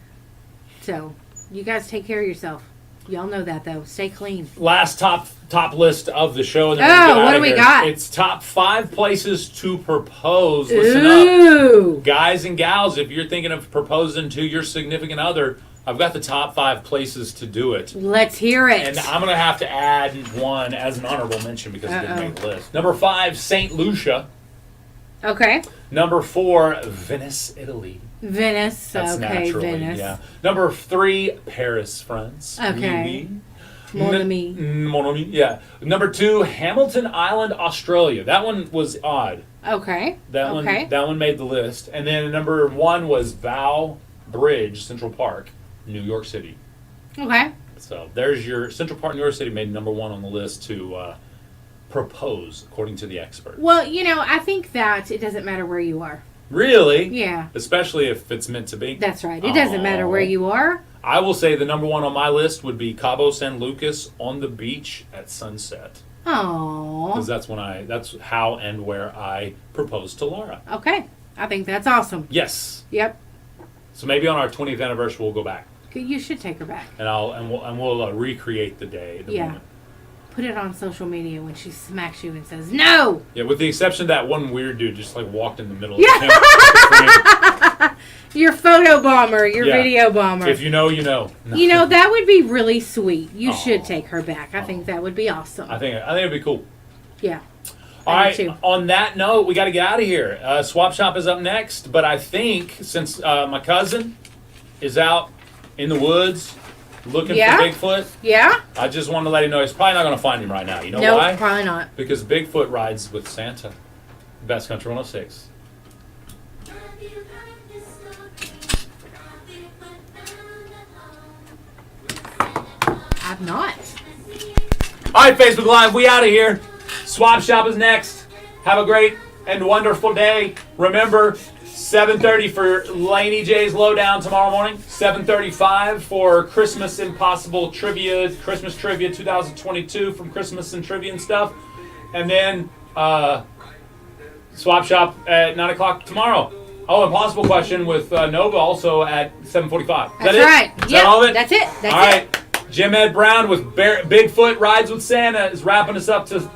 So, you guys take care of yourself. Y'all know that, though. Stay clean. Last top list of the show. And then we'll get Oh, out what of do we here. got? It's top 5 places to propose. Listen Ooh. up. Guys and gals, if you're thinking of proposing to your significant other, I've got the top 5 places to do it. Let's hear it. And I'm going to have to add one as an honorable mention because it didn't make the list. Number 5, St. Lucia. Okay. Number 4, Venice, Italy. Venice. That's okay, naturally, Venice. yeah. Number 3, Paris, France. Okay. Oui. Mon ami. Mon ami, yeah. Number 2, Hamilton Island, Australia. That one was odd. Okay. That one made the list. And then number 1 was Bow Bridge, Central Park, New York City. Okay. So there's your Central Park, New York City made number 1 on the list to propose, according to the expert. Well, I think that it doesn't matter where you are. Really? Yeah. Especially if it's meant to be. That's right. It doesn't matter where you are. I will say the number 1 on my list would be Cabo San Lucas on the beach at sunset. Oh. Because that's how and where I proposed to Laura. Okay. I think that's awesome. Yes. Yep. So maybe on our 20th anniversary we'll go back. You should take her back. And we'll recreate the day. The moment. Put it on social media when she smacks you and says no. Yeah, with the exception of that one weird dude just walked in the middle of the camp. Your photo bomber, your video bomber. If you know, you know. That would be really sweet. You should take her back. I think that would be awesome. I think it'd be cool. Yeah. All right. On that note, we got to get out of here. Swap Shop is up next, but I think since my cousin is out in the woods looking for Bigfoot, I just wanted to let him know he's probably not going to find him right now. You know why? No, probably not. Because Bigfoot rides with Santa. Best Country 106. I've not. All right, Facebook Live, we out of here. Swap Shop is next. Have a great and wonderful day. Remember, 7:30 for Laney J's Lowdown tomorrow morning. 7:35 for Christmas Impossible Trivia, Christmas Trivia 2022 from Christmas and Trivia and stuff. And then Swap Shop at 9 o'clock tomorrow. Oh, Impossible Question with Nova also at 7:45. Is that it? Right. Is that all of it? That's it. That's all right. Jim Ed Brown with Bigfoot Rides with Santa is wrapping us up to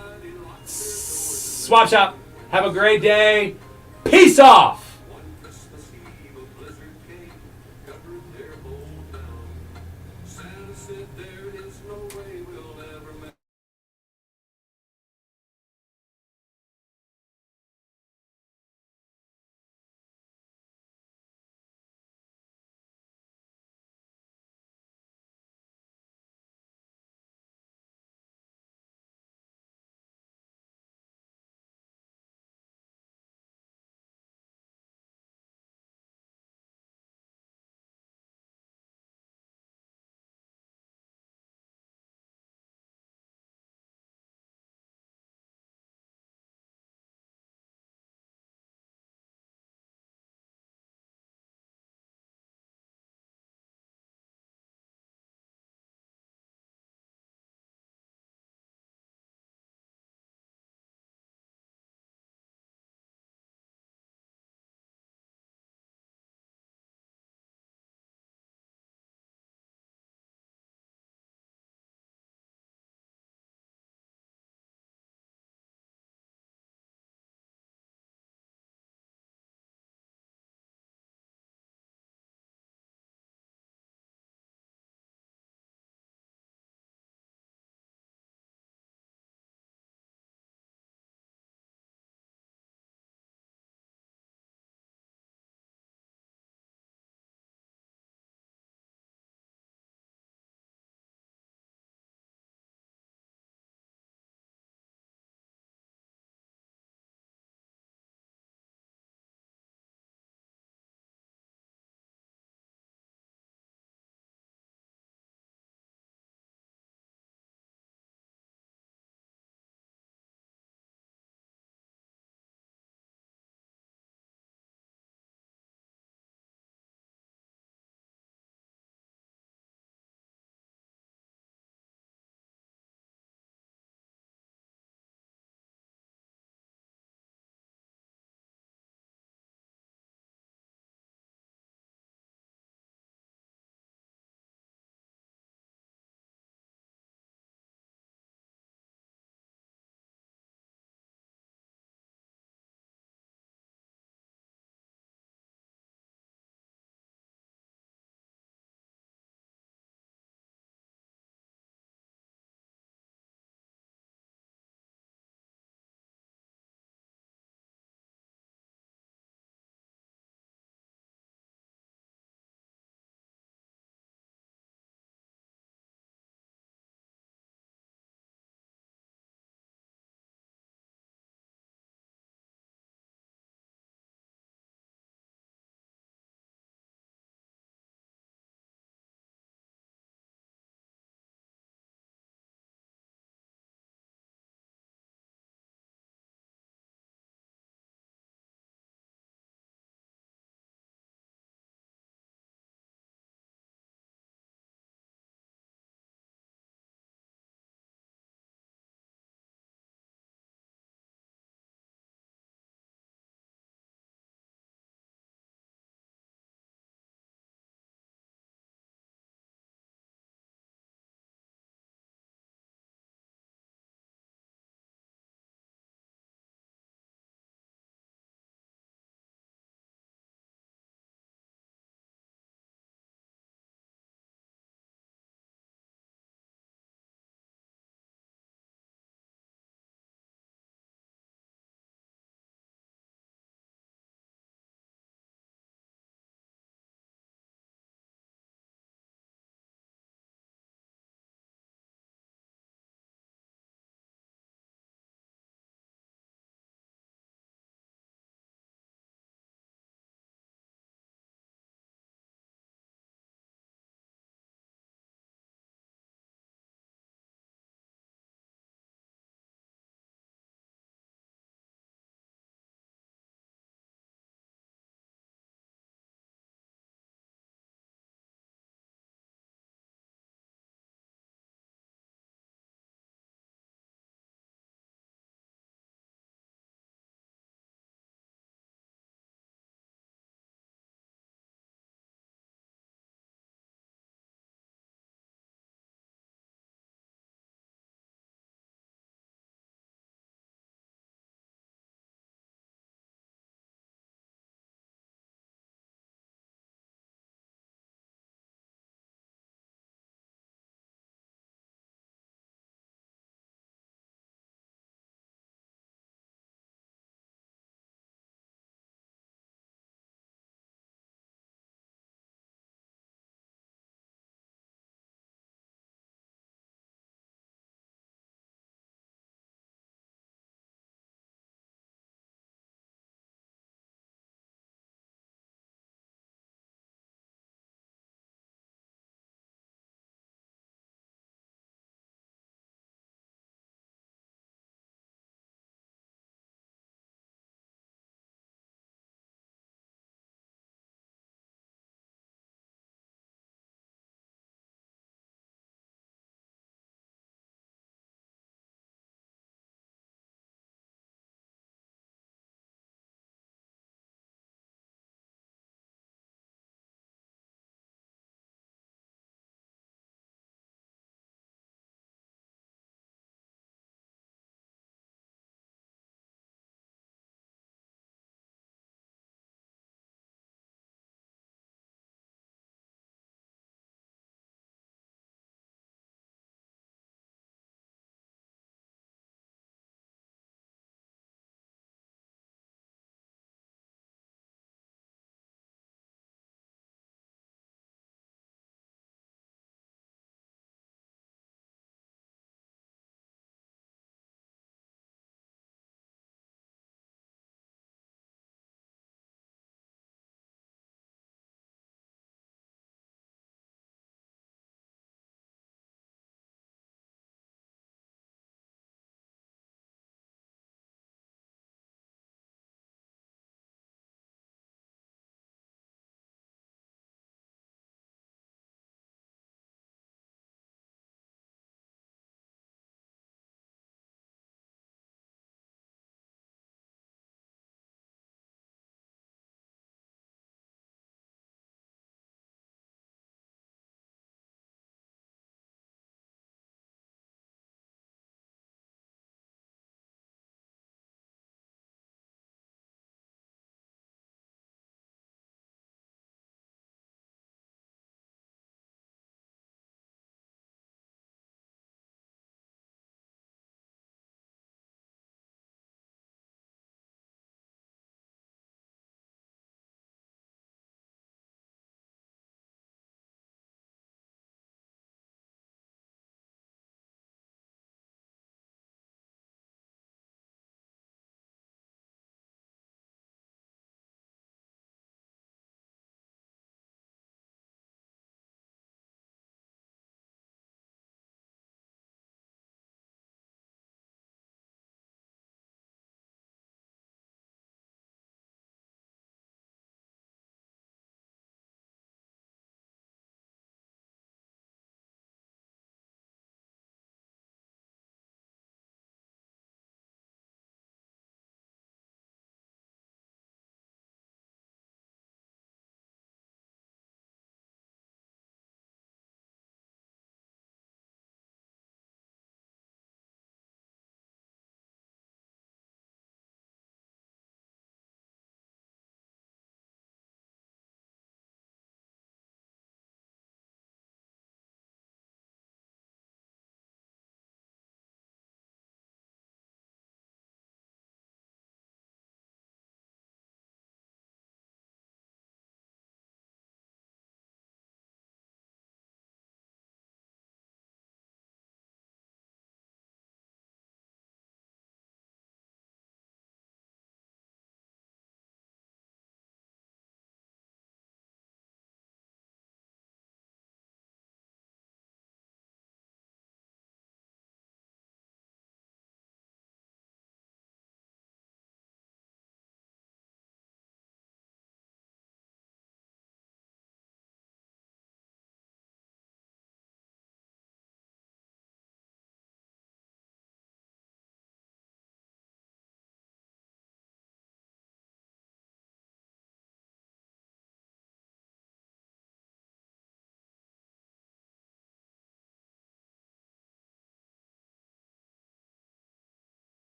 Swap Shop. Have a great day. Peace off. One Christmas Eve, a blizzard came, covered their whole town. Santa said there is no way